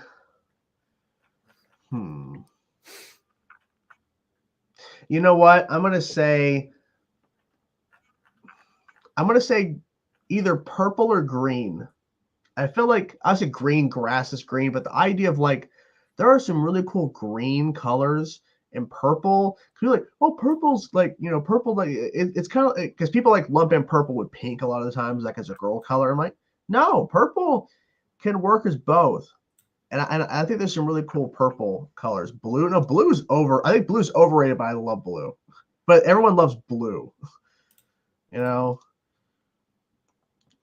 you know what? I'm gonna say either purple or green. I feel like I said green, grass is green, but the idea of like there are some really cool green colors and purple. Cause you're like, oh, purple's like, purple, like it's kind of because people like lump in purple with pink a lot of the times, like as a girl color. I'm like, no, purple can work as both. And I think there's some really cool purple colors. Blue, no, blue's over. I think blue's overrated, but I love blue. But everyone loves blue.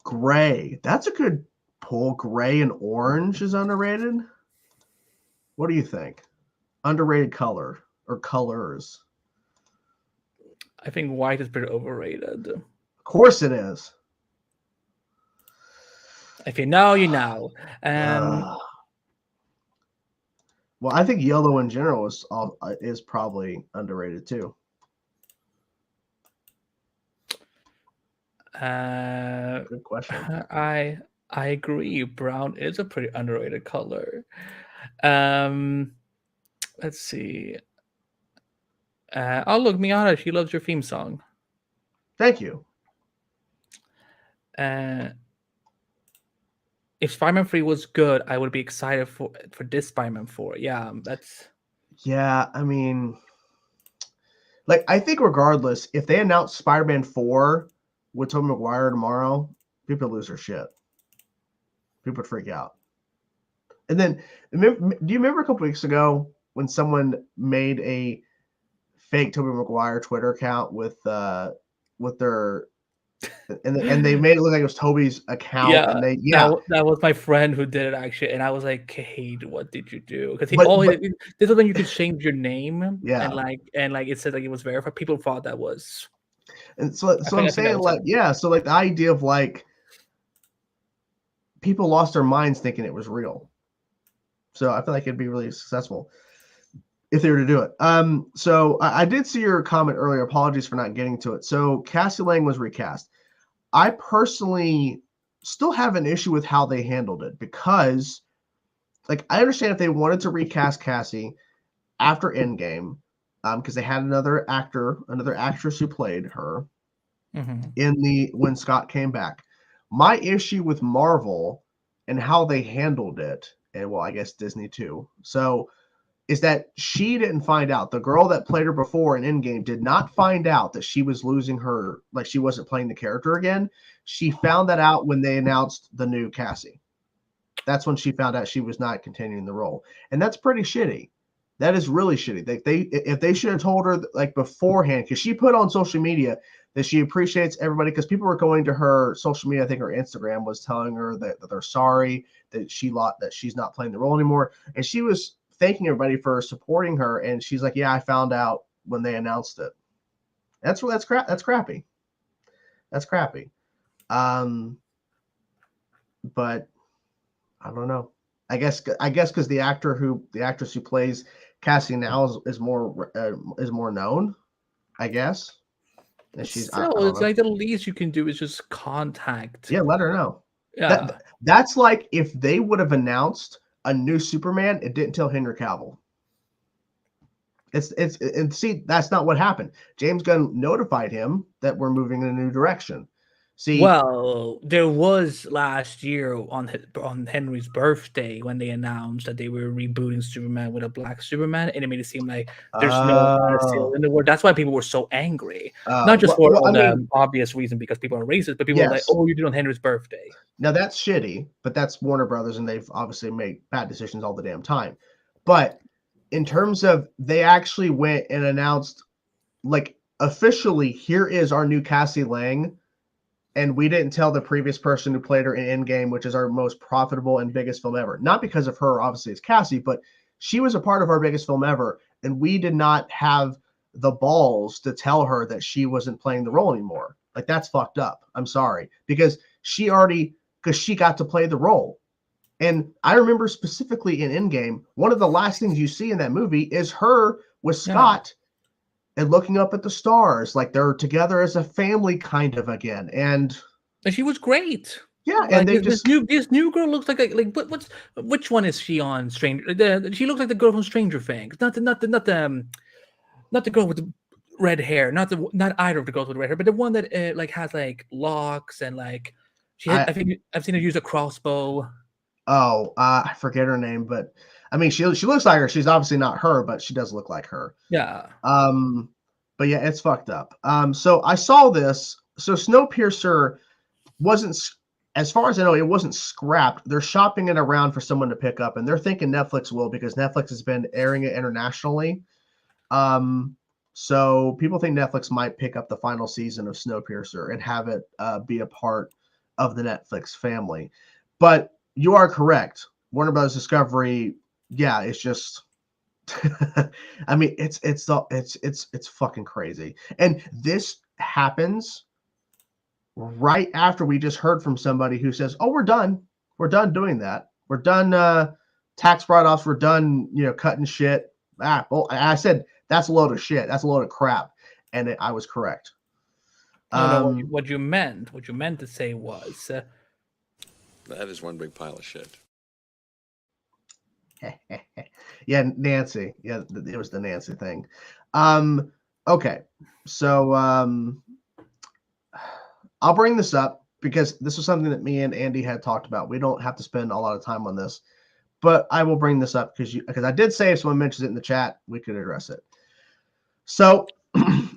Gray. That's a good pull. Gray and orange is underrated. What do you think? Underrated color or colors? I think white is pretty overrated. Of course it is. If you know, you know. Well, I think yellow in general is probably underrated too. Good question. I agree. Brown is a pretty underrated color. Let's see. Look, Miata, she loves your theme song. Thank you. If Spider-Man 3 was good, I would be excited for this Spider-Man 4. Yeah, I mean, like, I think regardless, if they announce Spider-Man 4 with Tobey Maguire tomorrow, people lose their shit. People would freak out. And then, do you remember a couple weeks ago when someone made a fake Tobey Maguire Twitter account with their and they made it look like it was Toby's account, Yeah, and that was my friend who did it actually, and I was like, "Kate, what did you do?" Because this is when you could change your name, Yeah. and it said like it was verified. People thought that was, and so I'm saying like so like the idea of like people lost their minds thinking it was real. So I feel like it'd be really successful if they were to do it. So I did see your comment earlier. Apologies for not getting to it. So Cassie Lang was recast. I personally still have an issue with how they handled it because, like, I understand if they wanted to recast Cassie after Endgame, because they had another actress who played her when Scott came back. My issue with Marvel and how they handled it, and well, I guess Disney too. So, is that she didn't find out. The girl that played her before in Endgame did not find out that she was losing her, like she wasn't playing the character again. She found that out when they announced the new Cassie. That's when she found out she was not continuing the role. And that's pretty shitty. That is really shitty. If they should have told her like beforehand, because she put on social media that she appreciates everybody, because people were going to her social media, I think her Instagram was telling her that they're sorry that she's not playing the role anymore. And she was thanking everybody for supporting her, and she's like, "Yeah, I found out when they announced it." That's crappy. That's crappy. But I don't know. I guess because the actress who plays Cassie now is more known. I guess. And she's it's like the least you can do is just contact. Yeah, let her know. Yeah, that's like if they would have announced a new Superman, it didn't tell Henry Cavill. And see, that's not what happened. James Gunn notified him that we're moving in a new direction. See, well, there was last year on Henry's birthday when they announced that they were rebooting Superman with a black Superman, and it made it seem like there's no seal in the world. That's why people were so angry, not just for the obvious reason because people are racist, but people were like, "Oh, you did it on Henry's birthday." Now that's shitty, but that's Warner Brothers, and they've obviously made bad decisions all the damn time. But in terms of they actually went and announced, like officially, here is our new Cassie Lang, and we didn't tell the previous person who played her in Endgame, which is our most profitable and biggest film ever. Not because of her, obviously, it's Cassie, but she was a part of our biggest film ever, and we did not have the balls to tell her that she wasn't playing the role anymore. Like, that's fucked up. I'm sorry. Because she got to play the role. And I remember specifically in Endgame, one of the last things you see in that movie is her with Scott and looking up at the stars, like they're together as a family kind of again. And she was great. Yeah, like, and they this new girl looks like which one is she on Stranger? She looks like the girl from Stranger Things, not the girl with the red hair, not either of the girls with red hair, but the one that like has like locks and like I think I've seen her use a crossbow. I forget her name, but I mean she looks like her. She's obviously not her, but she does look like her. Yeah. But yeah, it's fucked up. So I saw this. So Snowpiercer wasn't, as far as I know, it wasn't scrapped. They're shopping it around for someone to pick up, and they're thinking Netflix will, because Netflix has been airing it internationally. So people think Netflix might pick up the final season of Snowpiercer and have it be a part of the Netflix family. But you are correct. Warner Bros. Discovery, yeah, it's just I mean, it's fucking crazy. And this happens right after we just heard from somebody who says, "Oh, we're done. We're done doing that. We're done tax write-offs. We're done, cutting shit." Well, I said that's a load of shit. That's a load of crap, and I was correct. No, what you meant to say was that is one big pile of shit. Yeah, Nancy. Yeah, it was the Nancy thing. Okay, so I'll bring this up because this was something that me and Andy had talked about. We don't have to spend a lot of time on this, but I will bring this up because I did say if someone mentions it in the chat, we could address it. So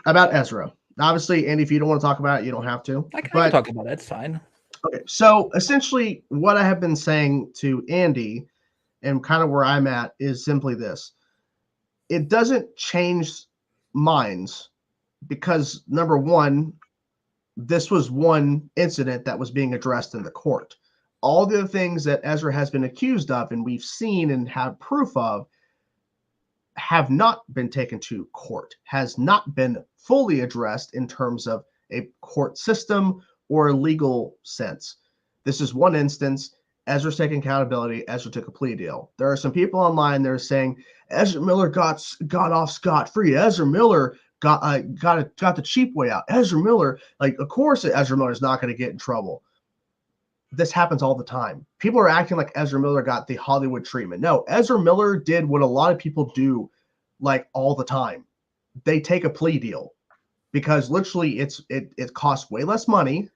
about Ezra. Obviously, Andy, if you don't want to talk about it, you don't have to. I can talk about it. It's fine. Okay, so essentially what I have been saying to Andy and kind of where I'm at is simply this. It doesn't change minds because, number one, this was one incident that was being addressed in the court. All the things that Ezra has been accused of and we've seen and have proof of have not been taken to court, has not been fully addressed in terms of a court system or a legal sense. This is one instance. Ezra's taking accountability. Ezra took a plea deal. There are some people online that are saying Ezra Miller got off scot-free. Ezra Miller got the cheap way out. Ezra Miller, like, of course Ezra Miller is not going to get in trouble. This happens all the time. People are acting like Ezra Miller got the Hollywood treatment. No, Ezra Miller did what a lot of people do, like, all the time. They take a plea deal because literally it costs way less money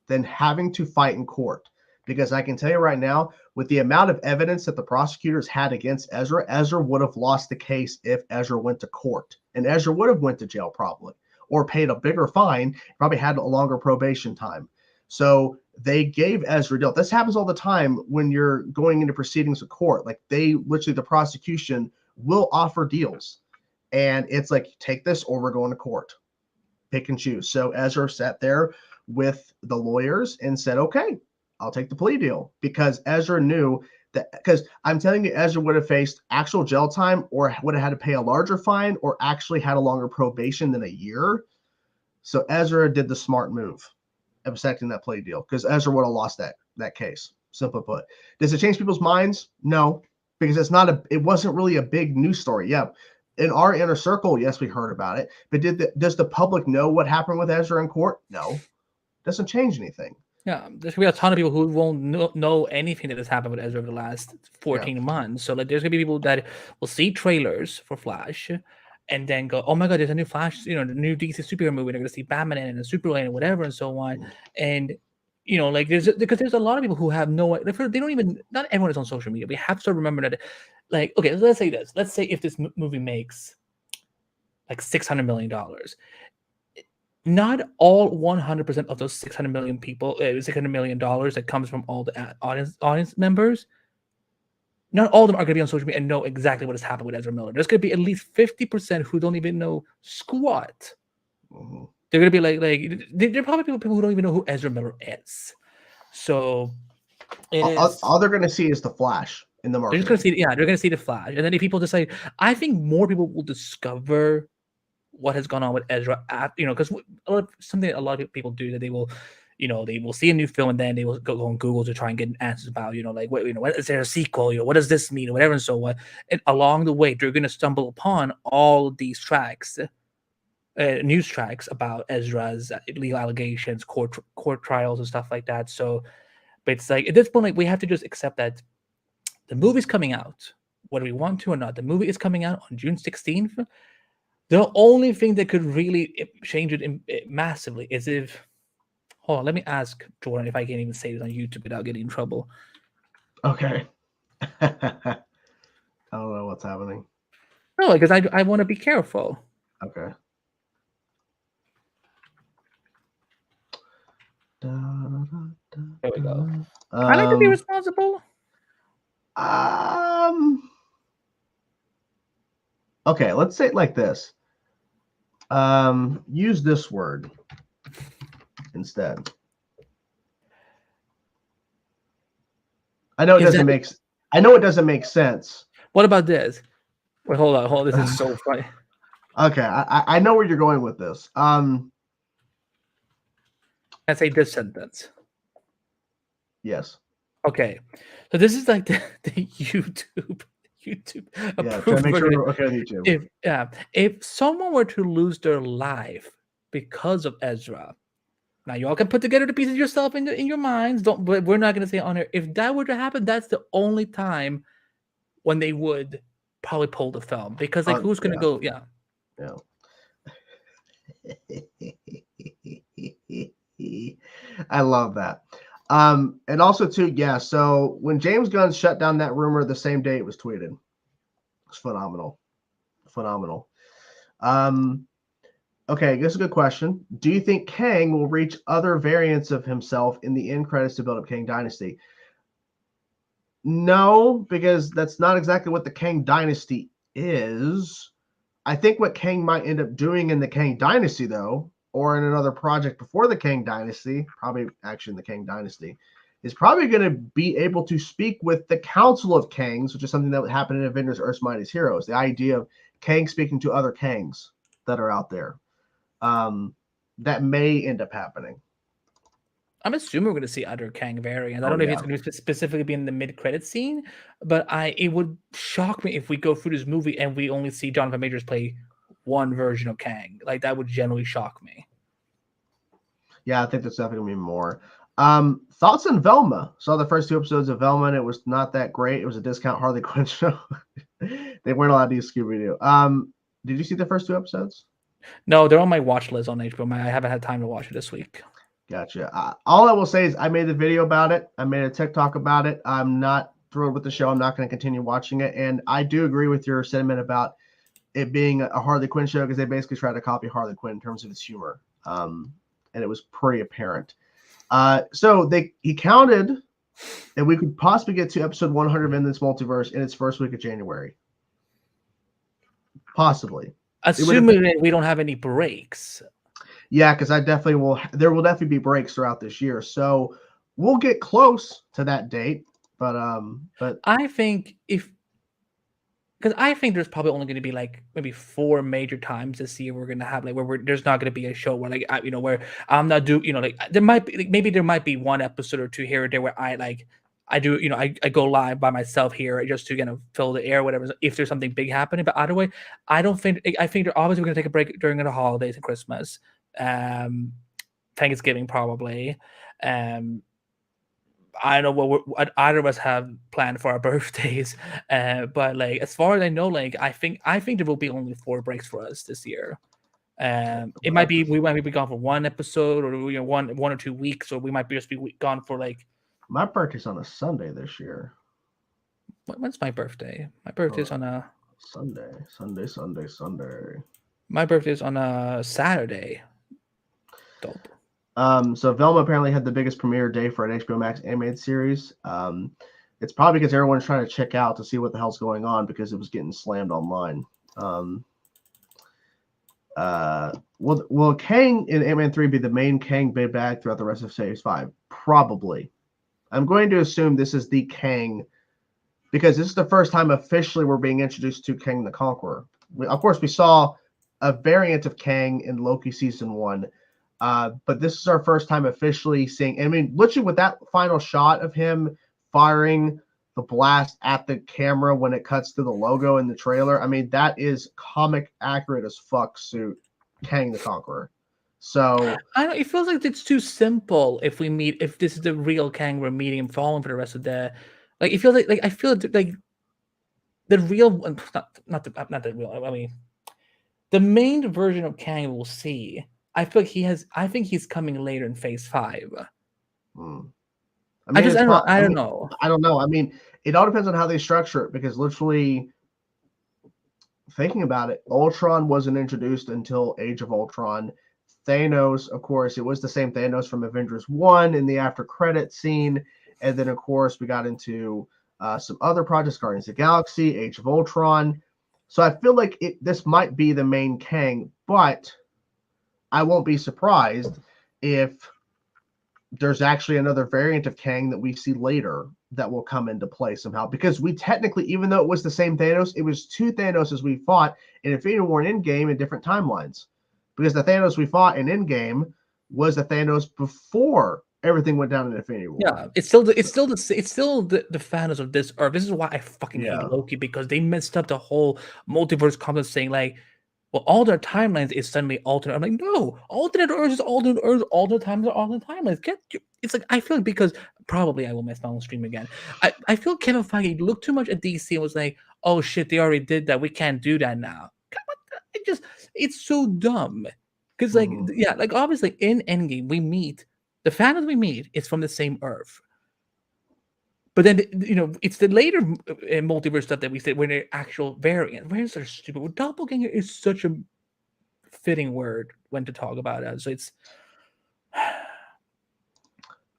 than having to fight in court. Because I can tell you right now, with the amount of evidence that the prosecutors had against Ezra, Ezra would have lost the case if Ezra went to court. And Ezra would have went to jail probably, or paid a bigger fine, probably had a longer probation time. So they gave Ezra a deal. This happens all the time when you're going into proceedings with court. Like, they literally, the prosecution will offer deals. And it's like, take this or we're going to court. Pick and choose. So Ezra sat there with the lawyers and said, okay, I'll take the plea deal, because Ezra knew that, because I'm telling you, Ezra would have faced actual jail time or would have had to pay a larger fine or actually had a longer probation than a year. So Ezra did the smart move of accepting that plea deal, because Ezra would have lost that case. Simply put. Does it change people's minds? No, because it wasn't really a big news story. Yeah. In our inner circle, yes, we heard about it, but does the public know what happened with Ezra in court? No. Doesn't change anything. Yeah, there's gonna be a ton of people who won't know anything that has happened with Ezra over the last 14 months. So, like, there's gonna be people that will see trailers for Flash and then go, "Oh my God, there's a new Flash, the new DC superhero movie. They're gonna see Batman and Superman and whatever and so on." And like, there's a lot of people who have no, they don't even. Not everyone is on social media. We have to remember that, like, okay, let's say this. Let's say if this movie makes like $600 million. Not all 100% of those 600 million people, $600 million that comes from all the audience members, not all of them are going to be on social media and know exactly what has happened with Ezra Miller. There's going to be at least 50% who don't even know squat. Mm-hmm. They're going to be like they're probably people who don't even know who Ezra Miller is. So all they're going to see is the Flash in the market. They're going to see the Flash, and then if people decide, I think more people will discover what has gone on with Ezra, because something a lot of people do, that they will, they will see a new film and then they will go on Google to try and get answers about, like, what is there a sequel? What does this mean? Or whatever and so on. And along the way, they're going to stumble upon all of these tracks, news tracks about Ezra's legal allegations, court trials and stuff like that. So, but it's like, at this point, like, we have to just accept that the movie's coming out, whether we want to or not. The movie is coming out on June 16th. The only thing that could really change it massively is if... Hold on, let me ask Jordan if I can even say this on YouTube without getting in trouble. Okay. I don't know what's happening. No, because I want to be careful. Okay. There we go. I like to be responsible. Okay, let's say it like this. Use this word instead. I know it doesn't make sense. What about this? Wait, hold on. This is so funny. Okay, I know where you're going with this. I say this sentence. Yes. Okay, so this is like the YouTube. Yeah, try to make sure we're okay with YouTube. If someone were to lose their life because of Ezra, now you all can put together the pieces yourself in your minds. But we're not going to say on air. If that were to happen, that's the only time when they would probably pull the film, because like, who's going to go? Yeah. I love that. And also too, yeah. So when James Gunn shut down that rumor the same day it was tweeted, it's phenomenal. Okay, that's a good question. Do you think Kang will reach other variants of himself in the end credits to build up Kang Dynasty? No, because that's not exactly what the Kang Dynasty is. I think what Kang might end up doing in the Kang Dynasty, though, or in another project before the Kang Dynasty, probably actually in the Kang Dynasty, is probably going to be able to speak with the Council of Kangs, which is something that would happen in Avengers Earth's Mightiest Heroes. The idea of Kang speaking to other Kangs that are out there. That may end up happening. I'm assuming we're going to see other Kang variants. I don't know if it's going to specifically be in the mid-credit scene, but it would shock me if we go through this movie and we only see Jonathan Majors play one version of Kang. Like, that would generally shock me. Yeah, I think there's definitely going to be more. Thoughts on Velma? Saw the first 2 episodes of Velma, and it was not that great. It was a discount Harley Quinn show. They weren't allowed to use Scooby-Doo. Did you see the first 2 episodes? No, they're on my watch list on HBO. I haven't had time to watch it this week. Gotcha. All I will say is I made a video about it. I made a TikTok about it. I'm not thrilled with the show. I'm not going to continue watching it. And I do agree with your sentiment about it being a Harley Quinn show because they basically tried to copy Harley Quinn in terms of its humor. And it was pretty apparent. So he counted that we could possibly get to episode 100 in this multiverse in its first week of January. Possibly. Assuming that we don't have any breaks. Yeah, because there will definitely be breaks throughout this year. So we'll get close to that date. But I think because I think there's probably only going to be like maybe 4 major times this year we're going to have like where there's not going to be a show where like where I'm not like there might be maybe there might be 1 episode or 2 here or there where I do I go live by myself here just to kind of fill the air, whatever, if there's something big happening. But either way, I think they're obviously going to take a break during the holidays and Christmas, Thanksgiving probably. I don't know what either of us have planned for our birthdays, but like as far as I know, like I think there will be only 4 breaks for us this year. It might be we might be gone for 1 episode or 1 or 2 weeks, or we might just be gone for like. My birthday's on a Sunday this year. When's my birthday? My birthday's on a Sunday. My birthday's on a Saturday. Dope. So Velma apparently had the biggest premiere day for an HBO Max animated series. It's probably because everyone's trying to check out to see what the hell's going on because it was getting slammed online. Will Kang in Ant-Man 3 be the main Kang big bag throughout the rest of Phase 5? Probably. I'm going to assume this is the Kang because this is the first time officially we're being introduced to Kang the Conqueror. Of course, we saw a variant of Kang in Loki Season 1. But this is our first time officially seeing, I mean, literally with that final shot of him firing the blast at the camera when it cuts to the logo in the trailer, I mean, that is comic accurate as fuck suit Kang the Conqueror. So I don't know, it feels like it's too simple if this is the real Kang we're meeting and following for the rest of the, like, it feels like I feel like the real, not the real, I mean, the main version of Kang we'll see, I feel like I think he's coming later in Phase 5. I mean, I don't know. I don't know. I mean, it all depends on how they structure it because literally thinking about it, Ultron wasn't introduced until Age of Ultron. Thanos, of course, it was the same Thanos from Avengers 1 in the after credit scene. And then, of course, we got into some other projects, Guardians of the Galaxy, Age of Ultron. So I feel like this might be the main Kang, but I won't be surprised if there's actually another variant of Kang that we see later that will come into play somehow. Because we technically, even though it was the same Thanos, it was 2 Thanoses we fought in Infinity War and Endgame in different timelines. Because the Thanos we fought in Endgame was the Thanos before everything went down in Infinity War. Yeah, it's still the Thanos of this Earth. This is why I fucking hate Loki, because they messed up the whole multiverse concept, saying like, well, all their timelines is suddenly alternate. I'm like, no, alternate Earth is alternate Earth. Alternate times are alternate timelines. It's like, I feel like, because probably I will miss my own stream again. I feel Kevin Feige looked too much at DC and was like, oh shit, they already did that. We can't do that now. It's so dumb. Because like, yeah, like obviously in Endgame we meet the Thanos we meet is from the same Earth. But then, it's the later multiverse stuff that we said when they're actual variant. Variants are stupid. Well, Doppelganger is such a fitting word when to talk about it. So it's.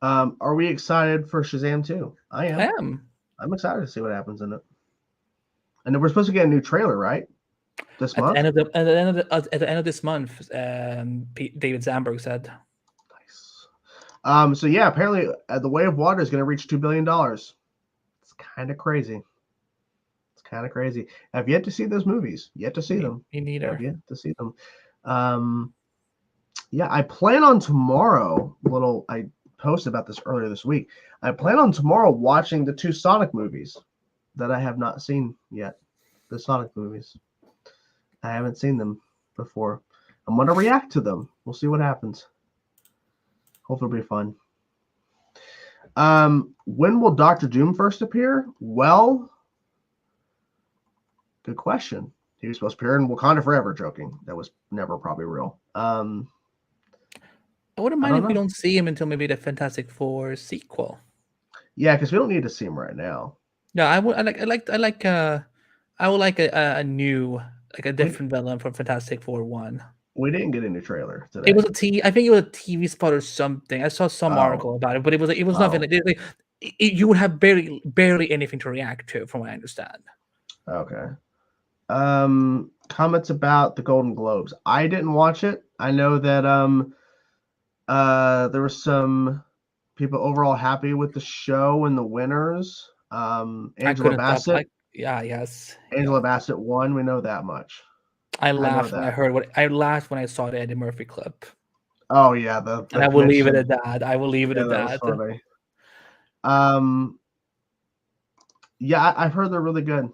Are we excited for Shazam 2? I am. I am. I'm excited to see what happens in it. And then we're supposed to get a new trailer, right? This month? At the end of this month, David Zamberg said. Nice. So yeah, apparently The Way of Water is going to reach $2 billion. It's kind of crazy. I've yet to see those movies. Yet to see them. Me neither. I've yet to see them. Yeah, I plan on tomorrow. I posted about this earlier this week. I plan on tomorrow watching the 2 Sonic movies that I have not seen yet. The Sonic movies. I haven't seen them before. I'm going to react to them. We'll see what happens. Hopefully it'll be fun. When will Doctor Doom first appear? Well, good question. He was supposed to appear in Wakanda Forever. Joking. That was never probably real. I wouldn't mind if we don't see him until maybe the Fantastic Four sequel. Yeah, because we don't need to see him right now. No, I would. I would like a new, like a different villain from Fantastic Four 1. We didn't get a new trailer today. It was I think it was a TV spot or something. I saw some article about it, but it was nothing. Like, you would have barely anything to react to, from what I understand. Okay. Comments about the Golden Globes. I didn't watch it. I know that there were some people overall happy with the show and the winners. Angela Bassett. Angela Bassett won. We know that much. I laughed when I heard I laughed when I saw the Eddie Murphy clip. Oh yeah, and I will leave it at that. I will leave it at that. Yeah, I've heard they're really good.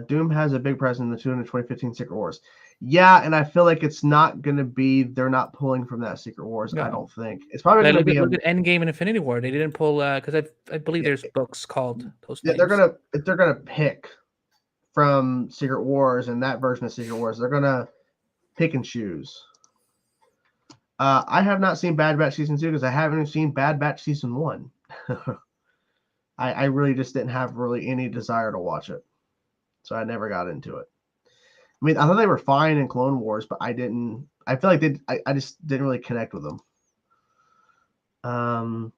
Doom has a big presence in the 2015 Secret Wars. Yeah, and I feel like it's not going to be. They're not pulling from that Secret Wars. No. I don't think it's probably going to be. Look at Endgame and Infinity War. They didn't pull because I believe there's books called those. Yeah, they're gonna pick from Secret Wars and that version of Secret Wars. They're gonna pick and choose. I have not seen Bad Batch season 2 because I haven't even seen Bad Batch season 1. I really just didn't have really any desire to watch it, so I never got into it. I mean, I thought they were fine in Clone Wars, but I didn't. I feel like I just didn't really connect with them. Do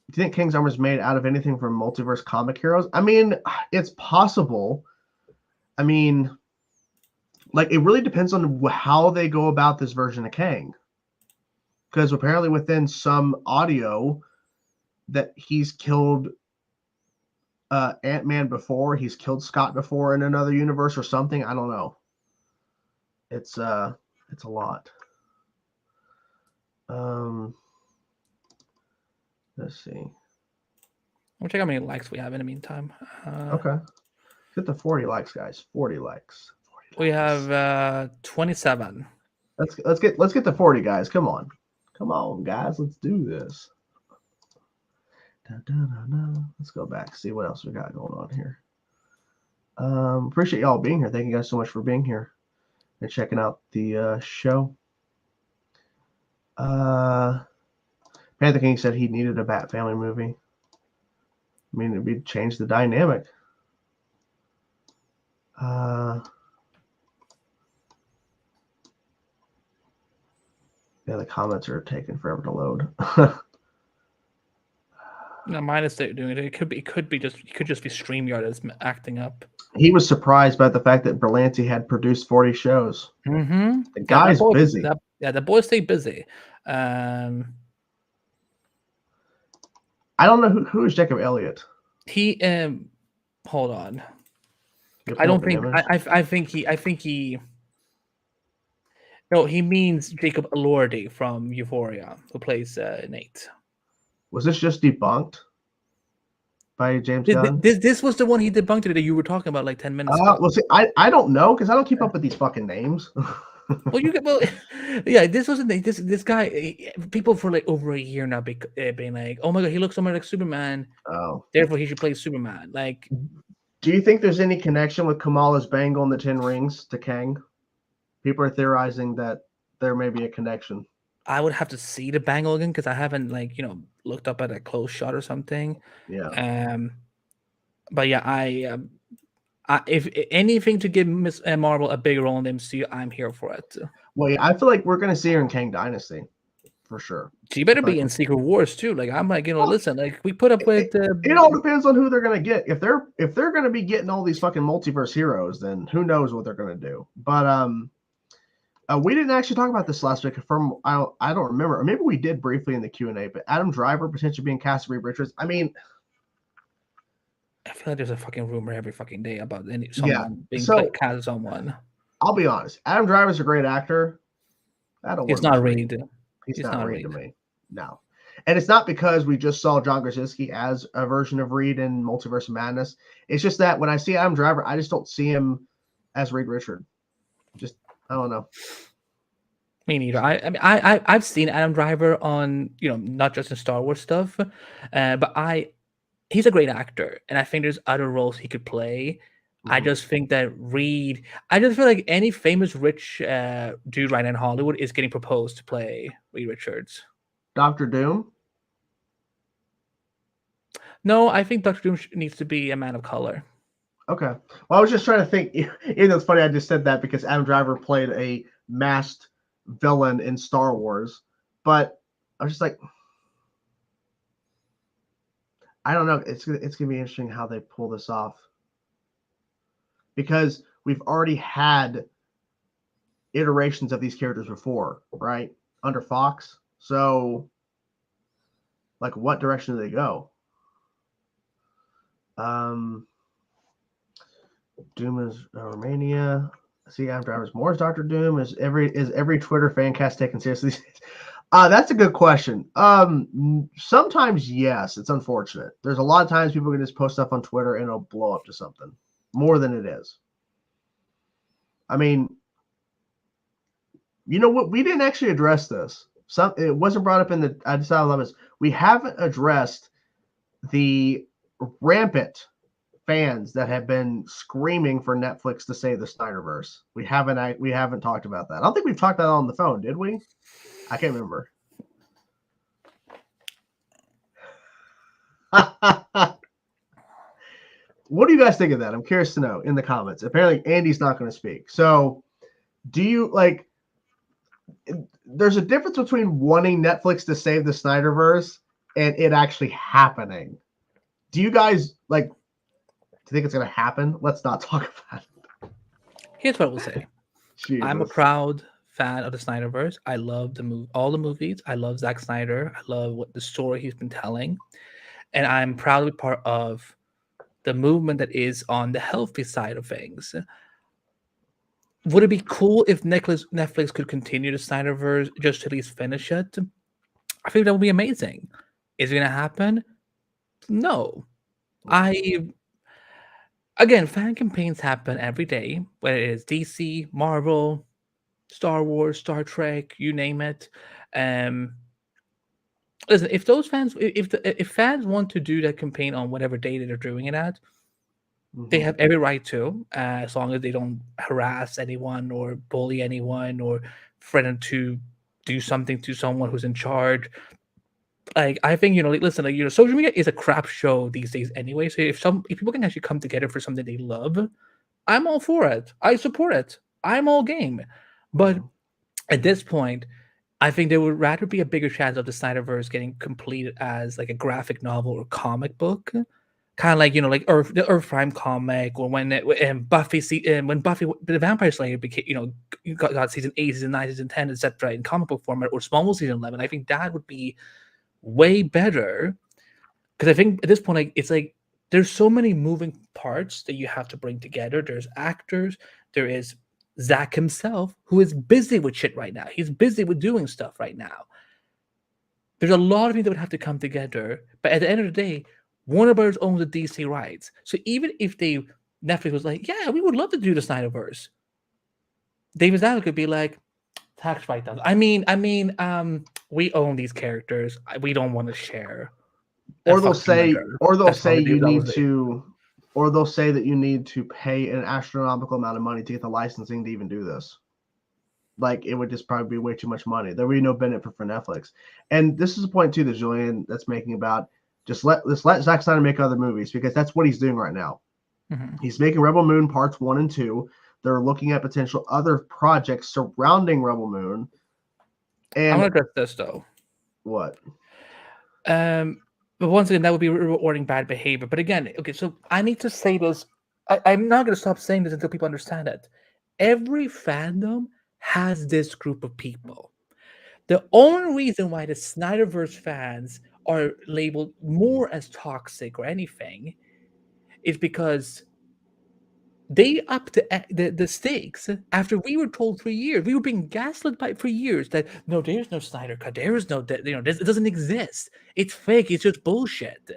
you think King's Armor is made out of anything from Multiverse comic heroes? I mean, it's possible. I mean, like it really depends on how they go about this version of Kang, because apparently within some audio that he's killed Ant-Man before, he's killed Scott before in another universe or something. I don't know. It's a lot. Let's see. We'll check how many likes we have in the meantime. Okay. Get the 40 likes, guys. 40 likes. We have 27. Let's get the 40, guys. Come on, guys. Let's do this. Let's go back, see what else we got going on here. Appreciate y'all being here. Thank you guys so much for being here and checking out the show. Panther King said he needed a Bat Family movie. I mean, it'd change the dynamic. Yeah, the comments are taking forever to load. No, mine is doing it. It could just be StreamYard that's acting up. He was surprised by the fact that Berlanti had produced 40 shows. Mm-hmm. The guy's busy. The boys stay busy. I don't know who is Jacob Elliott. He hold on. I don't think I think he no, he means Jacob Elordi from Euphoria, who plays Nate. Was this just debunked by James Gunn? This was the one he debunked that you were talking about like 10 minutes ago. Well, see, I don't know because I don't keep up with these fucking names. Yeah, this wasn't this guy. People for like over a year now being like, oh my god, he looks so much like Superman. Oh, therefore he should play Superman. Like, do you think there's any connection with Kamala's bangle and the 10 rings to Kang? People are theorizing that there may be a connection. I would have to see the bangle again because I haven't looked up at a close shot or something. Yeah. But yeah, If anything to give Miss Marvel a bigger role in the MCU, I'm here for it. Well, yeah, I feel like we're gonna see her in Kang Dynasty for sure. She better Like- be in Secret Wars too. Like I'm like, Well, listen, like we put up with. It all depends on who they're gonna get. If they're gonna be getting all these fucking multiverse heroes, then who knows what they're gonna do. But we didn't actually talk about this last week. From I don't remember, or maybe we did briefly in the Q&A. But Adam Driver potentially being cast as Reed Richards. I mean, I feel like there's a fucking rumor every fucking day about someone being so- cast as someone. I'll be honest. Adam Driver's a great actor. I don't. It's want not him to Reed. He's It's not not Reed to Reed. me. No. And it's not because we just saw John Krasinski as a version of Reed in Multiverse of Madness. It's just that when I see Adam Driver, I just don't see him as Reed Richard. Just, I don't know. Me neither. I've seen Adam Driver on, not just in Star Wars stuff, but he's a great actor, and I think there's other roles he could play. I just think that Reed. I just feel like any famous rich dude right now in Hollywood is getting proposed to play Reed Richards. Dr. Doom? No, I think Doctor Doom needs to be a man of color. Okay. Well, I was just trying to think. Even though it's funny I just said that because Adam Driver played a masked villain in Star Wars. But I was just like, I don't know. It's gonna be interesting how they pull this off. Because we've already had iterations of these characters before, right? Under Fox. So, like, what direction do they go? Doom is Romania. See, Adam Driver's more as Dr. Doom. Is every Twitter fan cast taken seriously? That's a good question. Sometimes yes, it's unfortunate. There's a lot of times people can just post stuff on Twitter and it'll blow up to something more than it is. I mean, you know what? We didn't actually address this. It wasn't brought up in the. I decided to this. We haven't addressed the rampant fans that have been screaming for Netflix to save the Snyderverse. We haven't talked about that. I don't think we've talked about that on the phone, did we? I can't remember. What do you guys think of that? I'm curious to know in the comments. Apparently, Andy's not going to speak. So, do you like? There's a difference between wanting Netflix to save the Snyderverse and it actually happening. Do you guys like? Do you think it's going to happen? Let's not talk about it. Here's what I will say. Jesus. I'm a proud fan of the Snyderverse. I love all the movies. I love Zack Snyder. I love what the story he's been telling, and I'm proud to be part of the movement that is on the healthy side of things. Would it be cool if Netflix could continue the Snyderverse just to at least finish it? I think that would be amazing. Is it going to happen? No. Again, fan campaigns happen every day, whether it is DC, Marvel, Star Wars, Star Trek, you name it. Listen, if those fans, if fans want to do that campaign on whatever day that they're doing it at, they have every right to, as long as they don't harass anyone or bully anyone or threaten to do something to someone who's in charge. Like, I think, listen, social media is a crap show these days anyway. So if people can actually come together for something they love, I'm all for it. I support it. I'm all game. But at this point, I think there would rather be a bigger chance of the Snyderverse getting completed as like a graphic novel or comic book, kind of like the Earth Prime comic, or when Buffy the Vampire Slayer became got season 8, season 9, season 10, etc. in comic book format, or Smallville season 11. I think that would be way better, because I think at this point, it's like there's so many moving parts that you have to bring together. There's actors, there is Zach himself, who is busy with shit right now. He's busy with doing stuff right now. There's a lot of things that would have to come together. But at the end of the day, Warner Brothers owns the DC rights. So even if Netflix was like, yeah, we would love to do the Snyderverse, David Zaslav could be like, tax write downs. I mean, we own these characters. We don't want to share. Or they'll say that you need to pay an astronomical amount of money to get the licensing to even do this. Like, it would just probably be way too much money. There would be no benefit for Netflix. And this is a point too that Julian that's making about let's let Zack Snyder make other movies, because that's what he's doing right now. He's making Rebel Moon parts 1 and 2. They're looking at potential other projects surrounding Rebel Moon. I'm And gonna address this though. what? But once again, that would be rewarding bad behavior. But again, okay, so I need to say this. I'm not gonna stop saying this until people understand it. Every fandom has this group of people. The only reason why the Snyderverse fans are labeled more as toxic or anything is because they upped the stakes after we were told for years. We were being gaslit for years that no, there's no Snyder cut. There is no, this, it doesn't exist. It's fake. It's just bullshit.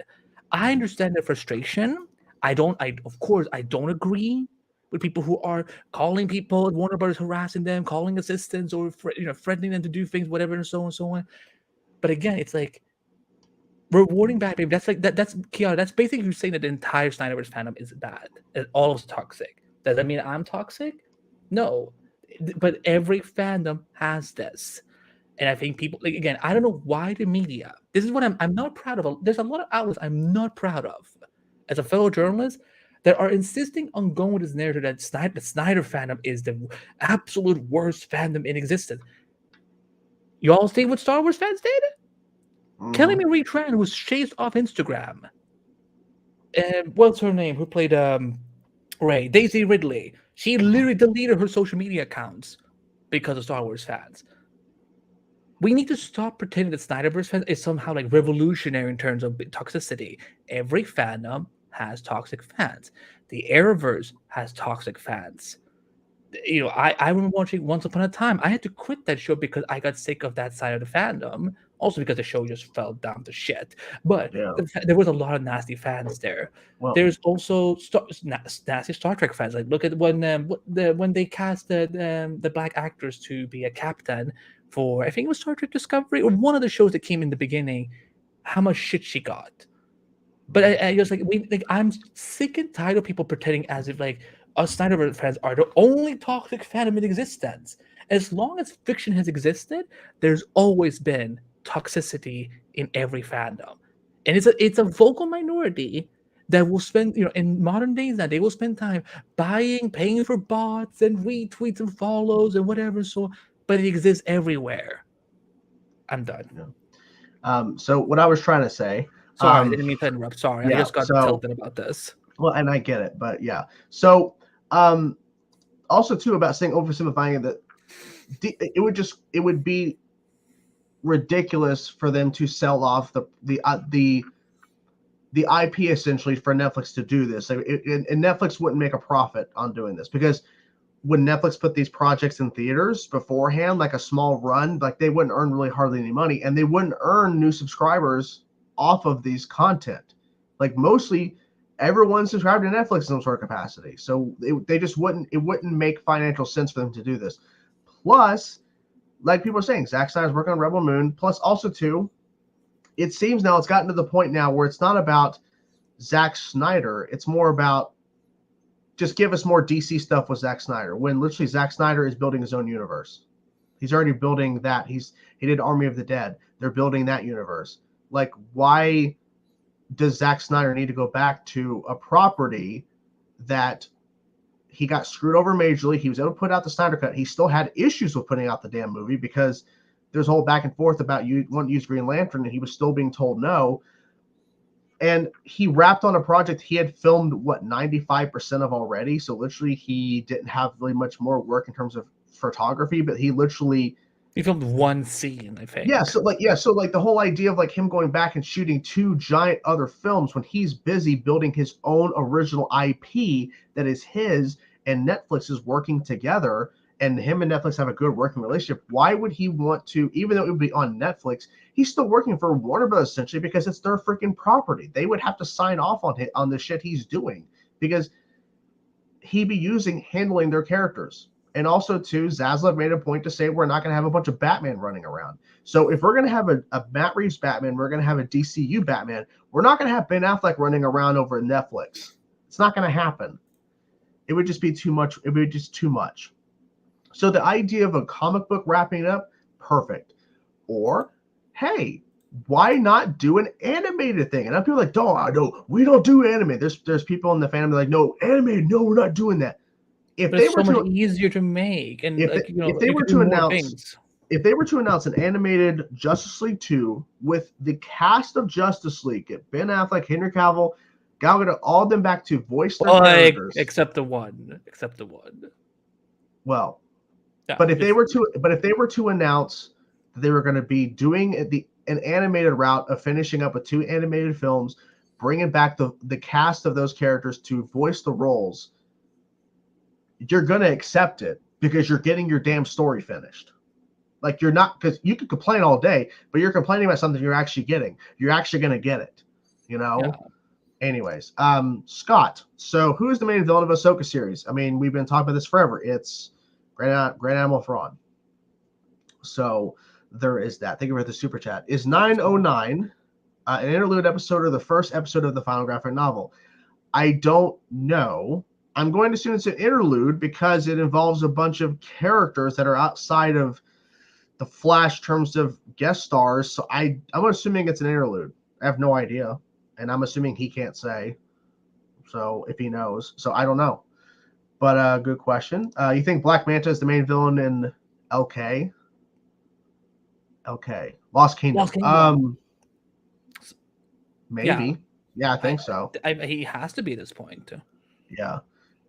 I understand their frustration. Of course, I don't agree with people who are calling people at Warner Brothers, harassing them, calling assistants, or threatening them to do things, whatever, and so on and so on. But again, it's like rewarding bad behavior. That's like that's Kiara. That's basically you saying that the entire Snyderverse fandom is bad. That all is toxic. Does that mean I'm toxic? No, but every fandom has this, and I think people again. I don't know why the media. This is what I'm not proud of. There's a lot of outlets I'm not proud of as a fellow journalist that are insisting on going with this narrative that the Snyder fandom is the absolute worst fandom in existence. You all see what Star Wars fans did? Kelly Marie Tran was chased off Instagram. And what's her name? Who played Rey? Daisy Ridley. She literally deleted her social media accounts because of Star Wars fans. We need to stop pretending that Snyderverse fans is somehow like revolutionary in terms of toxicity. Every fandom has toxic fans. The Arrowverse has toxic fans. I remember watching Once Upon a Time. I had to quit that show because I got sick of that side of the fandom. Also because the show just fell down to shit. But there was a lot of nasty fans there. Well, there's also nasty Star Trek fans. Like look at when they cast the black actors to be a captain for, I think it was Star Trek Discovery or one of the shows that came in the beginning. How much shit she got. But I just I'm sick and tired of people pretending as if like us Snyderverse fans are the only toxic fandom in existence. As long as fiction has existed, there's always been toxicity in every fandom, and it's a vocal minority that will spend in modern days that they will spend time paying for bots and retweets and follows and whatever. So, but it exists everywhere. I'm done. So what I was trying to say. Sorry, I didn't mean to interrupt. Sorry, I just got tilted about this. Well, and I get it, but yeah. So, also too about saying oversimplifying that it would be ridiculous for them to sell off the IP essentially for Netflix to do this. And Netflix wouldn't make a profit on doing this because when Netflix put these projects in theaters beforehand, like a small run, like they wouldn't earn really hardly any money, and they wouldn't earn new subscribers off of these content. Like mostly everyone subscribed to Netflix in some sort of capacity. So it wouldn't make financial sense for them to do this. Plus, like people are saying, Zack Snyder's working on Rebel Moon. Plus also too, it seems now it's gotten to the point now where it's not about Zack Snyder. It's more about just give us more DC stuff with Zack Snyder. When literally Zack Snyder is building his own universe. He's already building that. He did Army of the Dead. They're building that universe. Like, why does Zack Snyder need to go back to a property that he got screwed over majorly? He was able to put out the Snyder Cut. He still had issues with putting out the damn movie because there's a whole back and forth about you want to use Green Lantern, and he was still being told no. And he wrapped on a project he had filmed, 95% of already. So literally he didn't have really much more work in terms of photography, but he filmed one scene, I think. So the whole idea of like him going back and shooting 2 giant other films when he's busy building his own original IP that is his, and Netflix is working together, and him and Netflix have a good working relationship. Why would he want to, even though it would be on Netflix, he's still working for Warner Bros. Essentially because it's their freaking property. They would have to sign off on the shit he's doing because he'd be handling their characters. And also, too, Zaslav made a point to say we're not going to have a bunch of Batman running around. So if we're going to have a Matt Reeves Batman, we're going to have a DCU Batman. We're not going to have Ben Affleck running around over Netflix. It's not going to happen. It would just be too much. It would be just too much. So the idea of a comic book wrapping up, perfect. Or, hey, why not do an animated thing? And I'm people like, no, we don't do anime. There's people in the fandom like, no, animated, no, we're not doing that. If But they it's were so to much easier to make, and if like they, you know, if they you were could to do more announce things. if they were to announce an animated Justice League 2 with the cast of Justice League, get Ben Affleck, Henry Cavill, Gal Gadot, all of them back to voice their characters. Except the one. Well, Yeah, but if they were to announce that they were going to be doing an animated route of finishing up with 2 animated films, bringing back the cast of those characters to voice the roles, you're going to accept it because you're getting your damn story finished. Like you're not, because you could complain all day, but you're complaining about something you're actually getting. You're actually going to get it, you know? Yeah. Anyways, Scott. So who is the main villain of Ahsoka series? I mean, we've been talking about this forever. It's Grand Admiral Thrawn. So there is that. Thank you for the super chat. Is 909 an interlude episode or the first episode of the final graphic novel? I don't know. I'm going to assume it's an interlude because it involves a bunch of characters that are outside of the Flash terms of guest stars. So I'm assuming it's an interlude. I have no idea. And I'm assuming he can't say. So if he knows. So I don't know. But good question. You think Black Manta is the main villain in LK? Lost Kingdom. Maybe. Yeah, I think so. He has to be at this point. Yeah.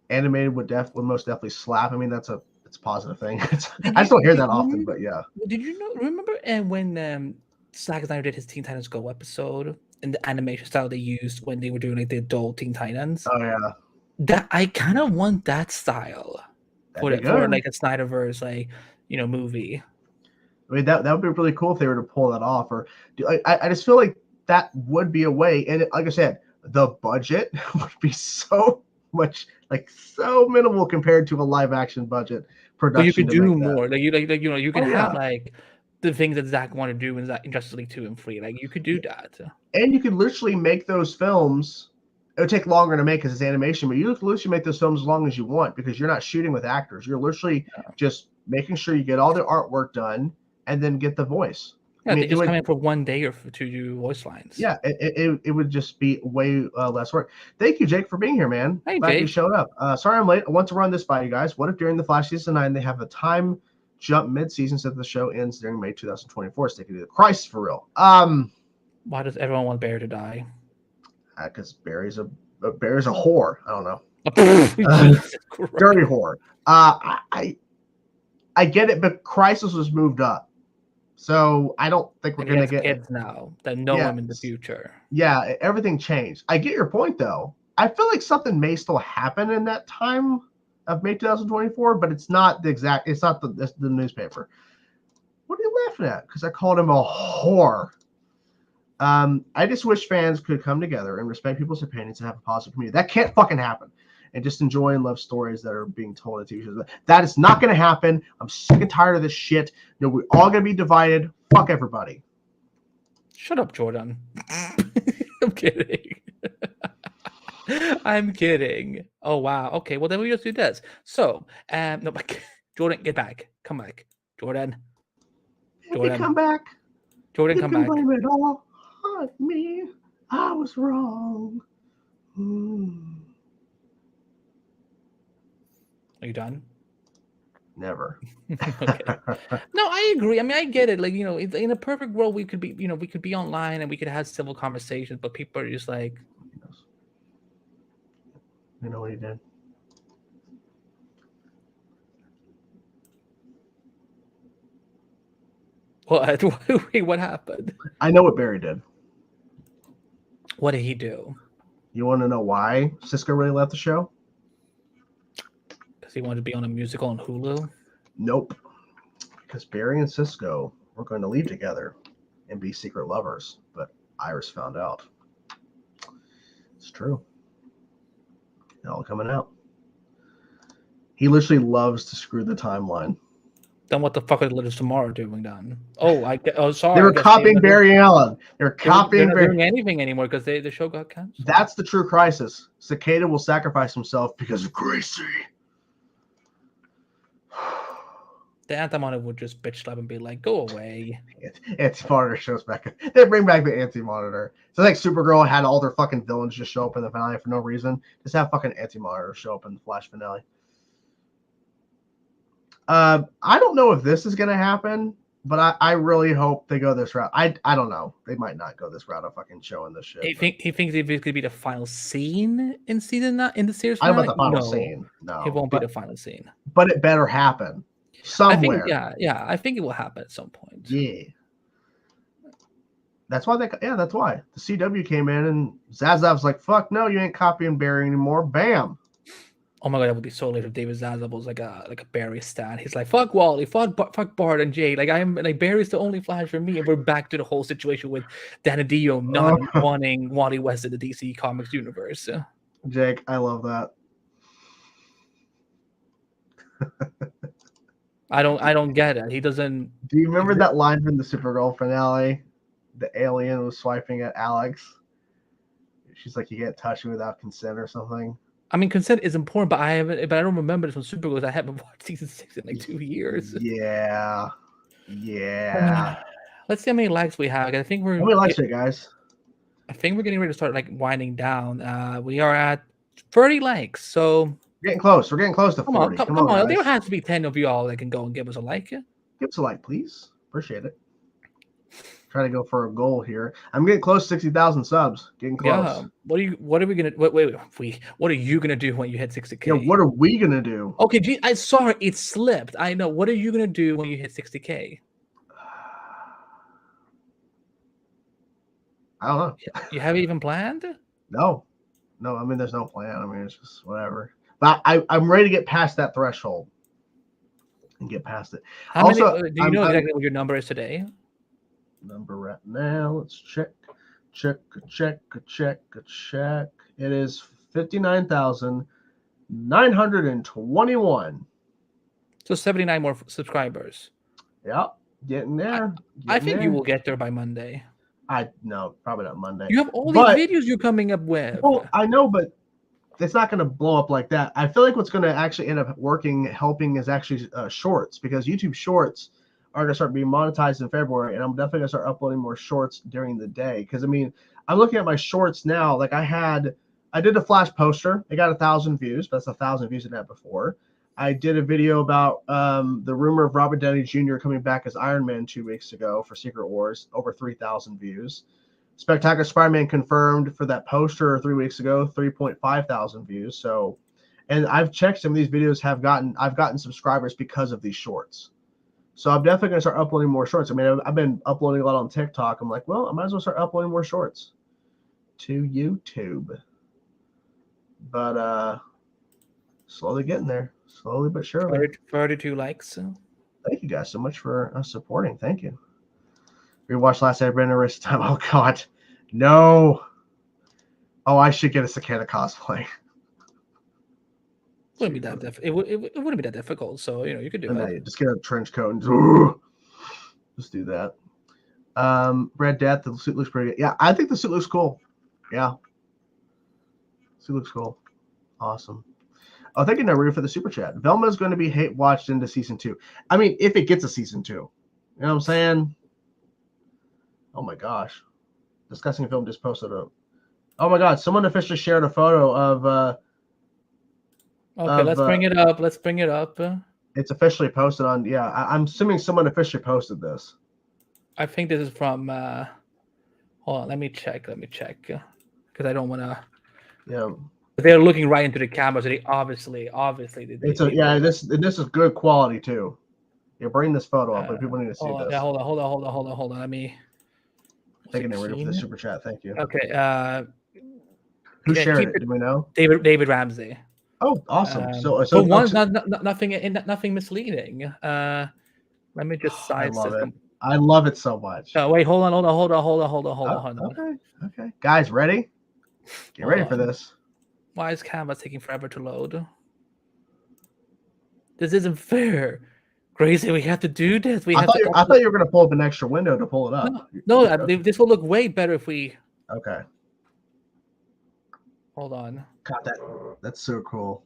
Animated would most definitely slap. I mean, it's a positive thing. I just don't hear that often, but yeah. Did you remember when Zack Snyder did his Teen Titans Go episode and the animation style they used when they were doing like the adult Teen Titans? Oh yeah. That I kind of want that style for like a Snyderverse movie. I mean that would be really cool if they were to pull that off. Or I just feel like that would be a way. And like I said, the budget would be so much so minimal compared to a live action budget production. But you could do more. You can have like the things that Zack wanted to do in Justice League 2 and 3. Like you could do that. And you could literally make those films. It would take longer to make because it's animation, but you could literally make those films as long as you want because you're not shooting with actors. You're literally just making sure you get all the artwork done and then get the voice. Yeah, they just come in for one day or to do voice lines. Yeah, it would just be way less work. Thank you, Jake, for being here, man. Hey, Glad Jake. you showed up. Sorry I'm late. I want to run this by you guys. What if during the Flash Season 9 they have a time jump mid-season so that the show ends during May 2024? So they can do the crisis for real. Why does everyone want Barry to die? Because Barry's a whore. I don't know. Dirty whore. I get it, but Crisis was moved up. So I don't think we're going to get kids now that know him in the future. Yeah, everything changed. I get your point, though. I feel like something may still happen in that time of May 2024, but it's not the newspaper. What are you laughing at? Because I called him a whore. I just wish fans could come together and respect people's opinions and have a positive community. That can't fucking happen. And just enjoy and love stories that are being told in TV shows. That is not going to happen. I'm sick and tired of this shit. We're all going to be divided. Fuck everybody. Shut up, Jordan. I'm kidding. I'm kidding. Oh, wow. Okay, well, then we just do this. So, no, Jordan, get back. Come back. Jordan. Come back. Jordan, come back. Blame it all on me. I was wrong. Are you done? Never. Okay. No, I agree. I mean, I get it. Like, in a perfect world, we could be online and we could have civil conversations, but people are just like, you know what he did? What? Wait, what happened? I know what Barry did. What did he do? You want to know why Cisco really left the show? Because he wanted to be on a musical on Hulu? Nope. Because Barry and Cisco were going to leave together and be secret lovers, but Iris found out. It's true. It all coming out. He literally loves to screw the timeline. Then what the fuck are the Letters Tomorrow doing then? Oh, sorry. They were copying Barry Allen. They're copying Barry. They're not Barry. doing anything anymore because the show got canceled. That's the true crisis. Cicada will sacrifice himself because of Gracie. The Anti-Monitor would just bitch slap and be like, "Go away." Anti-Monitor shows back. They bring back the Anti-Monitor. So like Supergirl had all their fucking villains just show up in the finale for no reason. Just have fucking Anti-Monitor show up in the Flash finale. I don't know if this is gonna happen, but I really hope they go this route. I don't know. They might not go this route of fucking showing this shit. He thinks if it could be the final scene in the series I don't know finale? about the final No, scene. No, it won't be the final scene. But it better happen somewhere. I think it will happen at some point. Yeah. That's why that's why. The CW came in and Zazav's like, fuck no, you ain't copying Barry anymore. Bam. Oh my god, that would be so late if David Zaslav was like a Barry stan. He's like, fuck Wally, fuck Bart and Jay. Like I'm like Barry's the only Flash for me, and we're back to the whole situation with Danadillo not wanting Wally West in the DC Comics universe. Jake, I love that. I don't get it. He doesn't. Do you remember that line from the Supergirl finale? The alien was swiping at Alex. She's like, "You can't touch me without consent" or something. I mean, consent is important, but I don't remember this from Supergirl because I haven't watched season 6 in like 2 years. Yeah. Let's see how many likes we have. I think we're. How many likes it, guys? I think we're getting ready to start like winding down. We are at 30 likes, so We're getting close. We're getting close to 40. Come on. Guys. There has to be 10 of you all that can go and give us a like. Give us a like, please. Appreciate it. Try to go for a goal here. I'm getting close to 60,000 subs. Getting close. Yeah. What are we gonna? What are you gonna do when you hit 60K? Yeah, what are we gonna do? Okay, gee, I saw it slipped. I know. What are you gonna do when you hit 60K? I don't know. You haven't even planned? No. I mean, there's no plan. I mean, it's just whatever. But I'm ready to get past that threshold and get past it. How many? Do you know exactly what your number is today? Number right now. Let's check. It is 59,921. So 79 more subscribers. Yep, getting there. I think you will get there by Monday. No, probably not Monday. You have all these videos you're coming up with. Well, I know, but it's not going to blow up like that. I feel like what's going to actually end up helping is actually shorts, because YouTube Shorts are going to start being monetized in February, and I'm definitely going to start uploading more shorts during the day. Because I mean, I'm looking at my shorts now. Like I did a Flash poster. It got 1,000 views. That's 1,000 views it had before. I did a video about the rumor of Robert Downey Jr. coming back as Iron Man 2 weeks ago for Secret Wars, over 3,000 views. Spectacular Spider-Man confirmed for that poster 3 weeks ago, 3.5 thousand views. So, and I've checked some of these videos I've gotten subscribers because of these shorts. So I'm definitely going to start uploading more shorts. I mean, I've been uploading a lot on TikTok. I'm like, well, I might as well start uploading more shorts to YouTube. But slowly getting there. Slowly but surely. 32 likes. Thank you guys so much for supporting. Thank you. We watched last night, Brandon Rich time. Oh, God. No. Oh, I should get a Cicada cosplay. It wouldn't be that difficult. So, you could do it. Just get a trench coat and just do that. Red Death, the suit looks pretty good. Yeah, I think the suit looks cool. Yeah. Suit looks cool. Awesome. Oh, thank you, Naru, for the super chat. Velma's going to be hate watched into season 2. I mean, if it gets a season 2. You know what I'm saying? Oh my gosh. Discussing Film just posted a. Oh my God, someone officially shared a photo of. Let's bring it up. Let's bring it up. It's officially posted on. Yeah, I'm assuming someone officially posted this. I think this is from. Hold on, let me check. Because I don't want to. Yeah. They're looking right into the camera, so they obviously. This is good quality too. Yeah, bring this photo up, but people need to see this. Yeah, hold on. Let me. Thank you, Naru, for the super chat. Thank you. Okay. Who shared it? Do we know? David Ramsey. Oh, awesome. So one's nothing misleading. Let me just size this. I love it so much. Oh, wait, hold on. Okay. Guys, ready? Get ready for this. Why is Canvas taking forever to load? This isn't fair. Crazy, we have to do this. I thought you were going to pull up an extra window to pull it up. No, this will look way better if we... Okay. Hold on. God, that's so cool.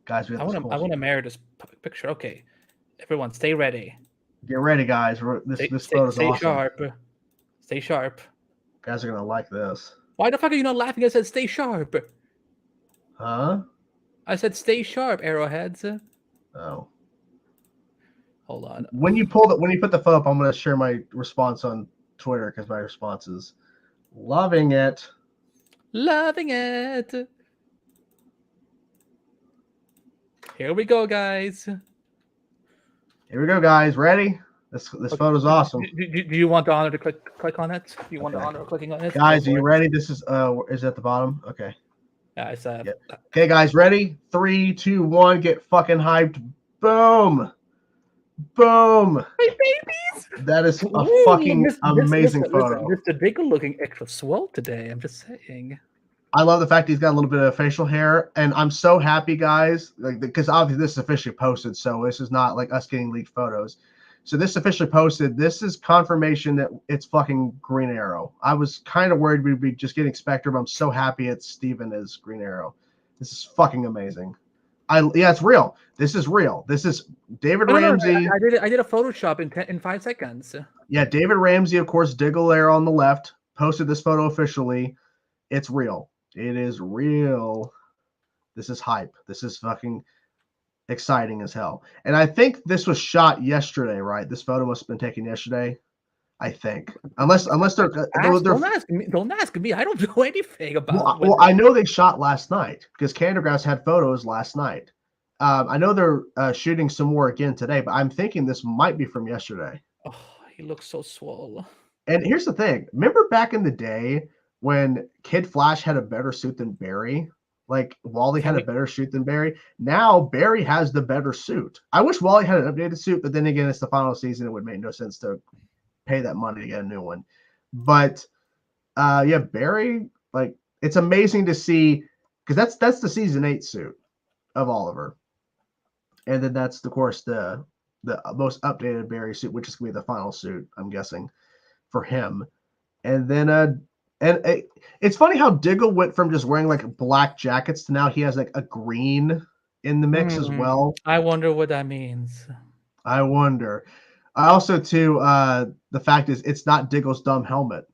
Guys, we have this I cool. want to marry this picture. Okay, everyone, stay ready. Get ready, guys. This photo's stay awesome. sharp. Stay sharp. Guys are gonna like this. Why the fuck are you not laughing? I said stay sharp. Huh? I said stay sharp, arrowheads. Oh. Hold on. When you put the photo up, I'm gonna share my response on Twitter because my response is loving it. Loving it. Here we go, guys. Here we go, guys. Ready? This photo's awesome. Do you want the honor to click on it? Do you want the honor of clicking on it? Guys, are you ready? This is at the bottom? Okay. Yeah, I said. Yep. Okay, guys, ready? 3, 2, 1, get fucking hyped. Boom. Boom. Hey, babies. That is a fucking amazing photo. Mr. Diggle looking extra swell today. I'm just saying. I love the fact he's got a little bit of facial hair, and I'm so happy, guys, like because obviously this is officially posted, so this is not like us getting leaked photos. So this is officially posted. This is confirmation that it's fucking Green Arrow. I was kind of worried we'd be just getting Spectre, but I'm so happy it's Steven as Green Arrow. This is fucking amazing. Yeah, it's real. This is real. This is David Ramsey. I did a Photoshop in 5 seconds. Yeah, David Ramsey, of course, Diggle Air on the left, posted this photo officially. It's real. It is real. This is hype. This is fucking exciting as hell. And I think this was shot yesterday, right? This photo must have been taken yesterday. I think, unless they're don't ask me. I don't know anything about. Well, I know they shot last night because Candergrass had photos last night. I know they're shooting some more again today, but I'm thinking this might be from yesterday. Oh, he looks so swole. And here's the thing: remember back in the day when Kid Flash had a better suit than Barry? Like Wally had a better suit than Barry. Now Barry has the better suit. I wish Wally had an updated suit, but then again, it's the final season. It would make no sense to pay that money to get a new one. But yeah, Barry, like it's amazing to see because that's the season 8 suit of Oliver. And then that's of course the most updated Barry suit, which is gonna be the final suit, I'm guessing, for him. And then it's funny how Diggle went from just wearing like black jackets to now he has like a green in the mix as well. I wonder what that means. I wonder. I also too the fact is it's not Diggle's dumb helmet.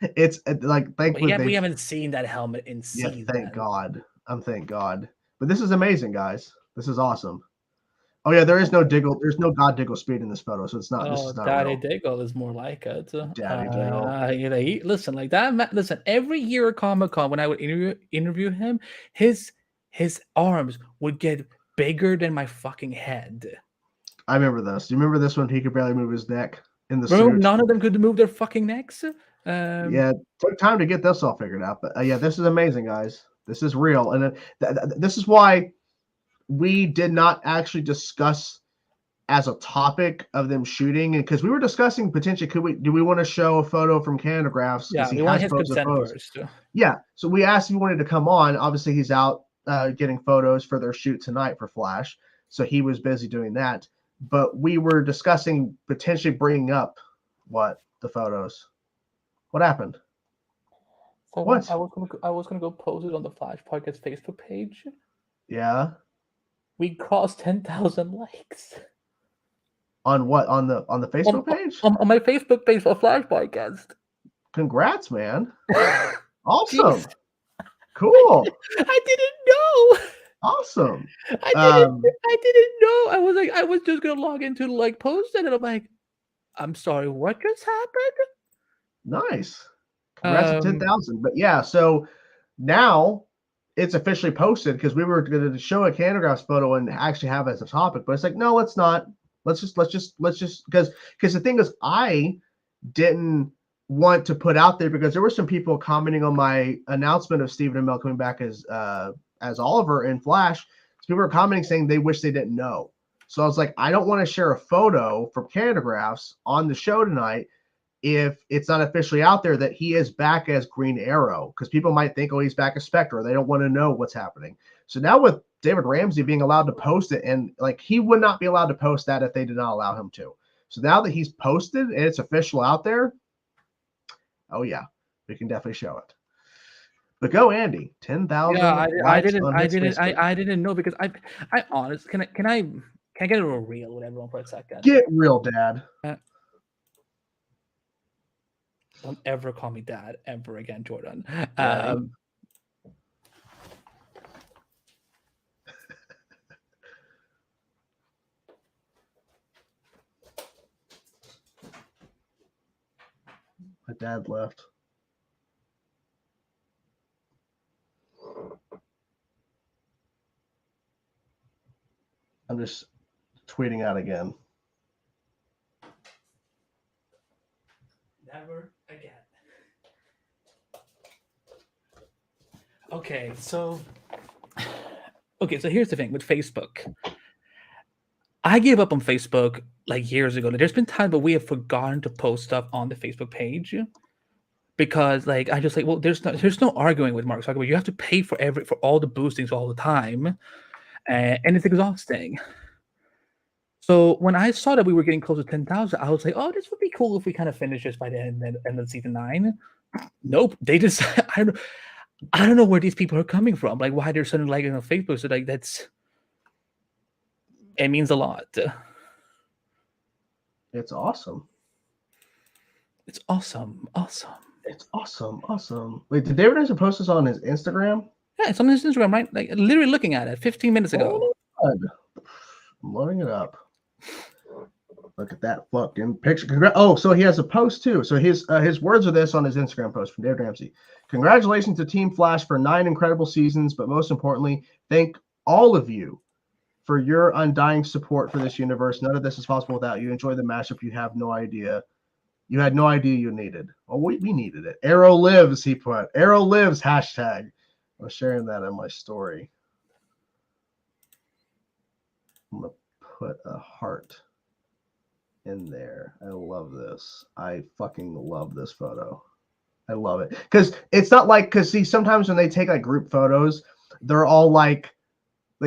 It's like thankfully we haven't seen that helmet in season. Yeah, thank God. Thank God. But this is amazing, guys. This is awesome. Oh yeah, there is no Diggle. There's no God Diggle speed in this photo, so it's not. This is not Daddy real. Diggle is more like it. Daddy Diggle. Listen, like that. Listen, every year at Comic-Con when I would interview him, his arms would get bigger than my fucking head. I remember this. Do you remember this one? He could barely move his neck in the Remember, suit. none of them could move their fucking necks. Yeah, it took time to get this all figured out, but yeah, this is amazing, guys. This is real, and this is why we did not actually discuss as a topic of them shooting, and because we were discussing potentially, do we want to show a photo from Candigraphs? Yeah, we want his consent first. Yeah, so we asked if he wanted to come on. Obviously, he's out getting photos for their shoot tonight for Flash, so he was busy doing that. But we were discussing potentially bringing up the photos. What happened? So what? I was gonna go post it on the Flash Podcast Facebook page. Yeah. We crossed 10,000 likes. On what? On the Facebook page? On my Facebook page for Flash Podcast. Congrats, man. Awesome. Jeez. Cool. I didn't know. Awesome. I didn't know. I was just gonna log into like post it, and I'm like, I'm sorry, what just happened? Nice. Congrats on 10,000. But yeah, so now it's officially posted because we were going to show a Candigraphs photo and actually have it as a topic, but it's like, no, let's not. Let's just because the thing is, I didn't want to put out there because there were some people commenting on my announcement of Stephen Amell coming back as Oliver in Flash. So people were commenting saying they wish they didn't know. So I was like, I don't want to share a photo from Candigraphs on the show tonight if it's not officially out there that he is back as Green Arrow, because people might think, oh, he's back as Spectre. They don't want to know what's happening. So now with David Ramsey being allowed to post it, and like he would not be allowed to post that if they did not allow him to. So now that he's posted and it's official out there, oh yeah, we can definitely show it. But go, Andy. 10,000 Yeah, I likes on his Facebook. I didn't know because I honest can I get a little real with everyone for a second? Get real, Dad. Don't ever call me dad ever again, Jordan. Right. My dad left. I'm just tweeting out again. Never again. Okay, so here's the thing with Facebook. I gave up on Facebook like years ago. Like, there's been times where we have forgotten to post stuff on the Facebook page because like I just like, well, there's no arguing with Mark Zuckerberg. You have to pay for all the boostings all the time, and it's exhausting. So when I saw that we were getting close to 10,000, I was like, oh, this would be cool if we kind of finish this by the end of season 9. Nope, they just I don't know where these people are coming from. Like why they're suddenly liking on Facebook. So like it means a lot. It's awesome. It's awesome. It's awesome. Wait, did David Anderson post this on his Instagram? Yeah, it's on his Instagram, right? Like literally looking at it 15 minutes ago. Oh, I'm loading it up. Look at that fucking picture. So he has a post too. So his words are this on his Instagram post from Dave Ramsey. Congratulations to Team Flash for 9 incredible seasons, but most importantly, thank all of you for your undying support for this universe. None of this is possible without you. Enjoy the mashup. You have no idea. You had no idea you needed. Oh, we needed it. Arrow lives, he put. Arrow lives, hashtag. I was sharing that in my story. I'm going to put a heart in there. I love this. I fucking love this photo. I love it. Because it's not like, because see, sometimes when they take like group photos, they're all like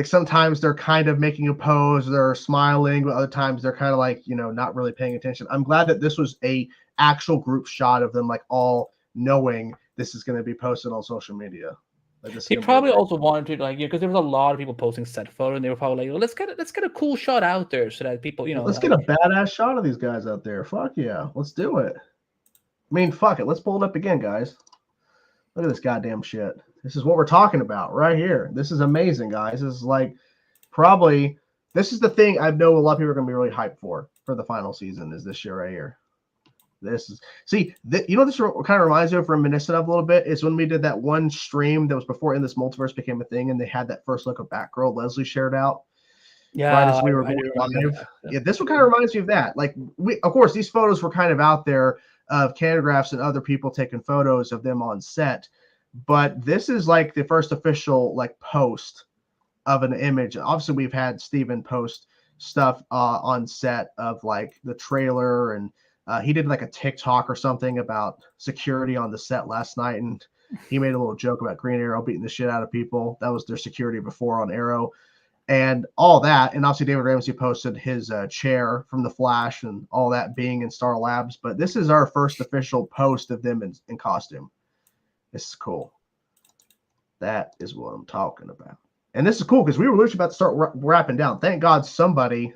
sometimes they're kind of making a pose, they're smiling, but other times they're kind of like, not really paying attention. I'm glad that this was a actual group shot of them like all knowing this is going to be posted on social media. Like he probably also wanted to because there was a lot of people posting set photo, and they were probably like, well, let's get a cool shot out there so that people, let's get a badass shot of these guys out there. Fuck yeah, let's do it. I mean, fuck it. Let's pull it up again, guys. Look at this goddamn shit. This is what we're talking about right here. This is amazing, guys. This is like this is the thing I know a lot of people are going to be really hyped for the final season is this shit right here. This is this kind of reminds me of reminiscent of a little bit is when we did that one stream that was before In This Multiverse became a thing, and they had that first look of Batgirl Leslie shared out. Yeah, right as we were going live. Yeah, this one kind of reminds me of that. Like of course, these photos were kind of out there of Cangraphs and other people taking photos of them on set, but this is like the first official like post of an image. Obviously, we've had Steven post stuff on set of like the trailer, and he did like a TikTok or something about security on the set last night, and he made a little joke about Green Arrow beating the shit out of people. That was their security before on Arrow. And all that, and obviously David Ramsey posted his chair from The Flash and all that being in Star Labs. But this is our first official post of them in costume. This is cool. That is what I'm talking about. And this is cool because we were literally about to start wrapping down. Thank God somebody,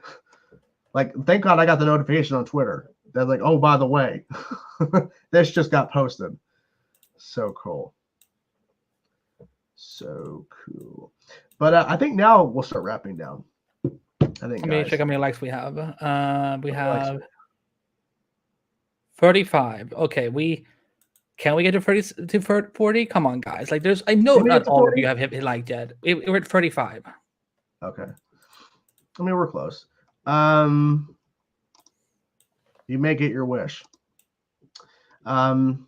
thank God I got the notification on Twitter. They're like, oh, by the way, this just got posted. So cool. So cool. But I think now we'll start wrapping down. I think. Let me check how many likes we have. We have 35. Okay, can we get to 30 to 40? Come on, guys. Like, I know not all of you have hit liked yet. We're at 35. Okay. I mean, we're close. You may get your wish. I mean,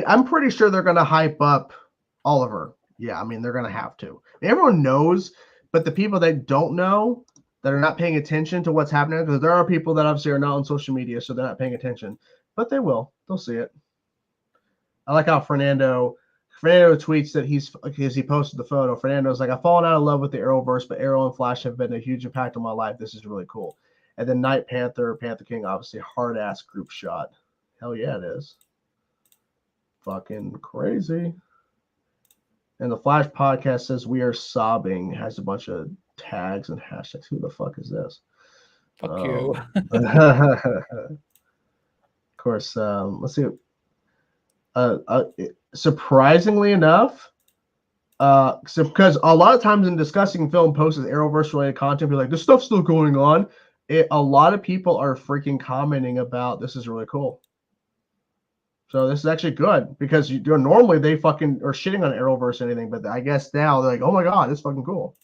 I'm pretty sure they're going to hype up Oliver. Yeah, I mean, they're going to have to. I mean, everyone knows, but the people that don't know, that are not paying attention to what's happening, because there are people that obviously are not on social media, so they're not paying attention. But they will. They'll see it. I like how Fernando tweets that because he posted the photo. Fernando's like, I've fallen out of love with the Arrowverse, but Arrow and Flash have been a huge impact on my life. This is really cool. And then Night Panther King, obviously hard-ass group shot. Hell yeah, it is. fucking crazy. And the Flash podcast says we are sobbing. Has a bunch of tags and hashtags. Who the fuck is this? Fuck you. Of course, let's see. Surprisingly enough, because a lot of times in discussing film posts with Arrowverse related content, be like, this stuff's still going on. A lot of people are freaking commenting about this is really cool. So this is actually good because normally they fucking are shitting on Arrowverse or anything, but I guess now they're like, oh my god, it's fucking cool.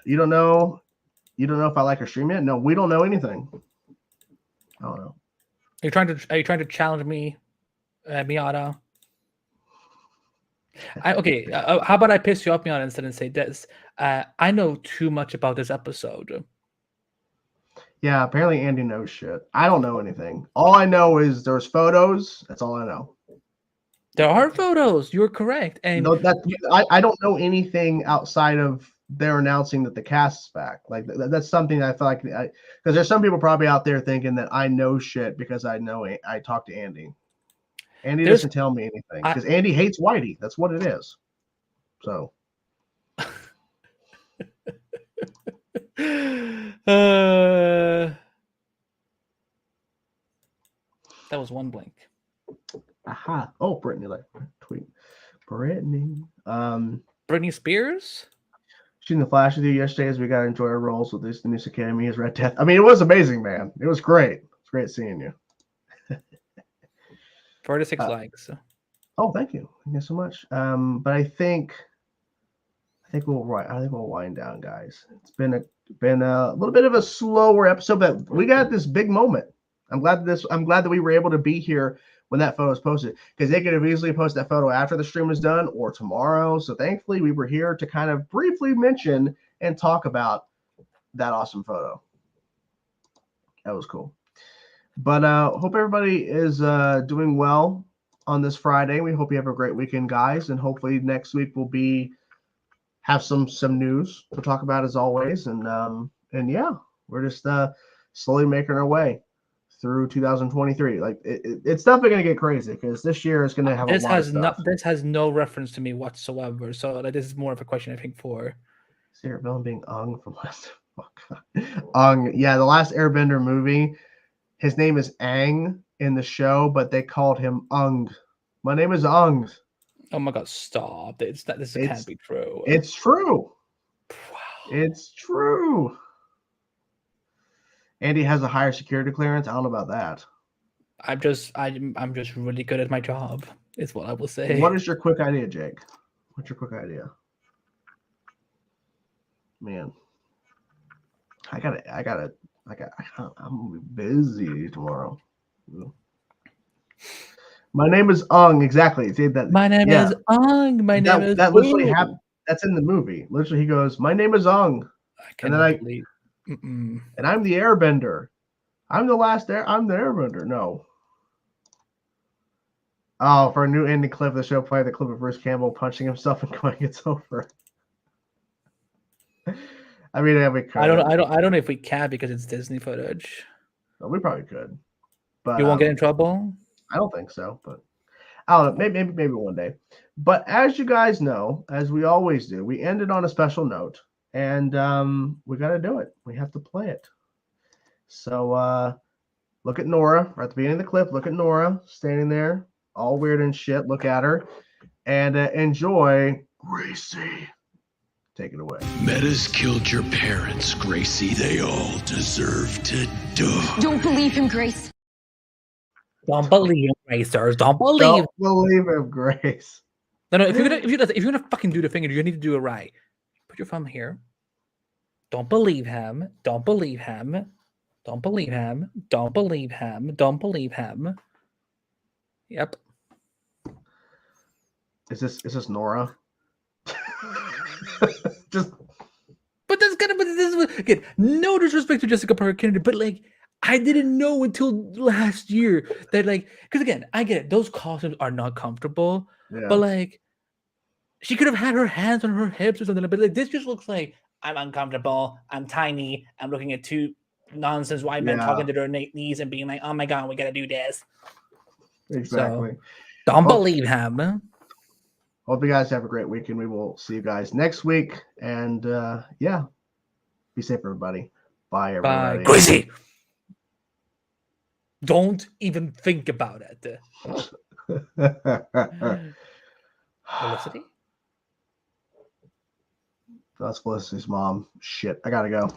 You don't know if I like or stream it? No, we don't know anything. I don't know. Are you trying to challenge me, Miata? Okay. How about I piss you off, Miata, instead and say this? I know too much about this episode. Yeah, apparently Andy knows shit. I don't know anything. All I know is there's photos. That's all I know. There are photos. You're correct. And no, I don't know anything outside of they're announcing that the cast is back. Like that's something I feel like because there's some people probably out there thinking that I know shit because I talked to Andy. Andy doesn't tell me anything because Andy hates Whitey. That's what it is. So. That was one blink. Aha. Oh, Brittany, like tweet. Brittany. Britney Spears? Shooting the Flash with you yesterday as we got to enjoy our roles with this the news academy as Red Death. I mean, it was amazing, man. It was great. It's great seeing you. 46 likes. Oh, thank you. Thank you so much. But I think we'll wind down, guys. It's been a little bit of a slower episode, but we got this big moment. I'm glad that we were able to be here when that photo was posted, because they could have easily posted that photo after the stream was done or tomorrow. So thankfully we were here to kind of briefly mention and talk about that awesome photo. That was cool. But hope everybody is doing well on this Friday. We hope you have a great weekend, guys, and hopefully next week will have some news to talk about as always. And yeah, we're just slowly making our way through 2023. Like it's definitely going to get crazy because this year is going to have a lot of stuff. This has no reference to me whatsoever. So this is more of a question I think for Sarah villain being Ung from last. Ung, yeah, the last Airbender movie. His name is Aang in the show, but they called him Ung. My name is Ung. Oh my god, stop. This can't be true. It's true. Wow. It's true. Andy has a higher security clearance. I don't know about that. I'm just really good at my job, is what I will say. What is your quick idea, Jake? What's your quick idea? Man. I'm gonna be busy tomorrow. My name is Ung. Exactly. See that. My name is Ung. My name is. That literally happened. That's in the movie. Literally, he goes, "My name is Ung," and then and I'm the Airbender. I'm the Airbender. No. Oh, for a new ending clip of the show, play the clip of Bruce Campbell punching himself and going, "It's over." I mean, yeah, we could. I don't know if we can because it's Disney footage. Well, we probably could, but you won't get in trouble. I don't think so, but I don't know. Maybe one day. But as you guys know, as we always do, we ended on a special note, and we got to do it. We have to play it. So look at Nora right at the beginning of the clip. Look at Nora standing there, all weird and shit. Look at her, and enjoy Gracie. Take it away. Metas killed your parents, Gracie. They all deserve to die. Don't believe him, Grace. Don't believe him, Gracers. Don't believe him, Grace. No. If you're gonna fucking do the thing, you need to do it right. Put your thumb here. Don't believe him. Don't believe him. Don't believe him. Don't believe him. Don't believe him. Yep. Is this Nora? But this is again, no disrespect to Jessica Parker Kennedy, but like I didn't know until last year that because again, I get it, those costumes are not comfortable, but like she could have had her hands on her hips or something, but like this just looks like I'm uncomfortable, I'm tiny, I'm looking at two nonsense white men talking to their knees and being like, oh my god, we gotta do this. Exactly. Don't Well, believe him. Hope you guys have a great weekend. We will see you guys next week. And yeah, be safe, everybody. Bye, Bye. everybody. Gracie! Don't even think about it. Felicity? That's Felicity's mom. Shit, I gotta go.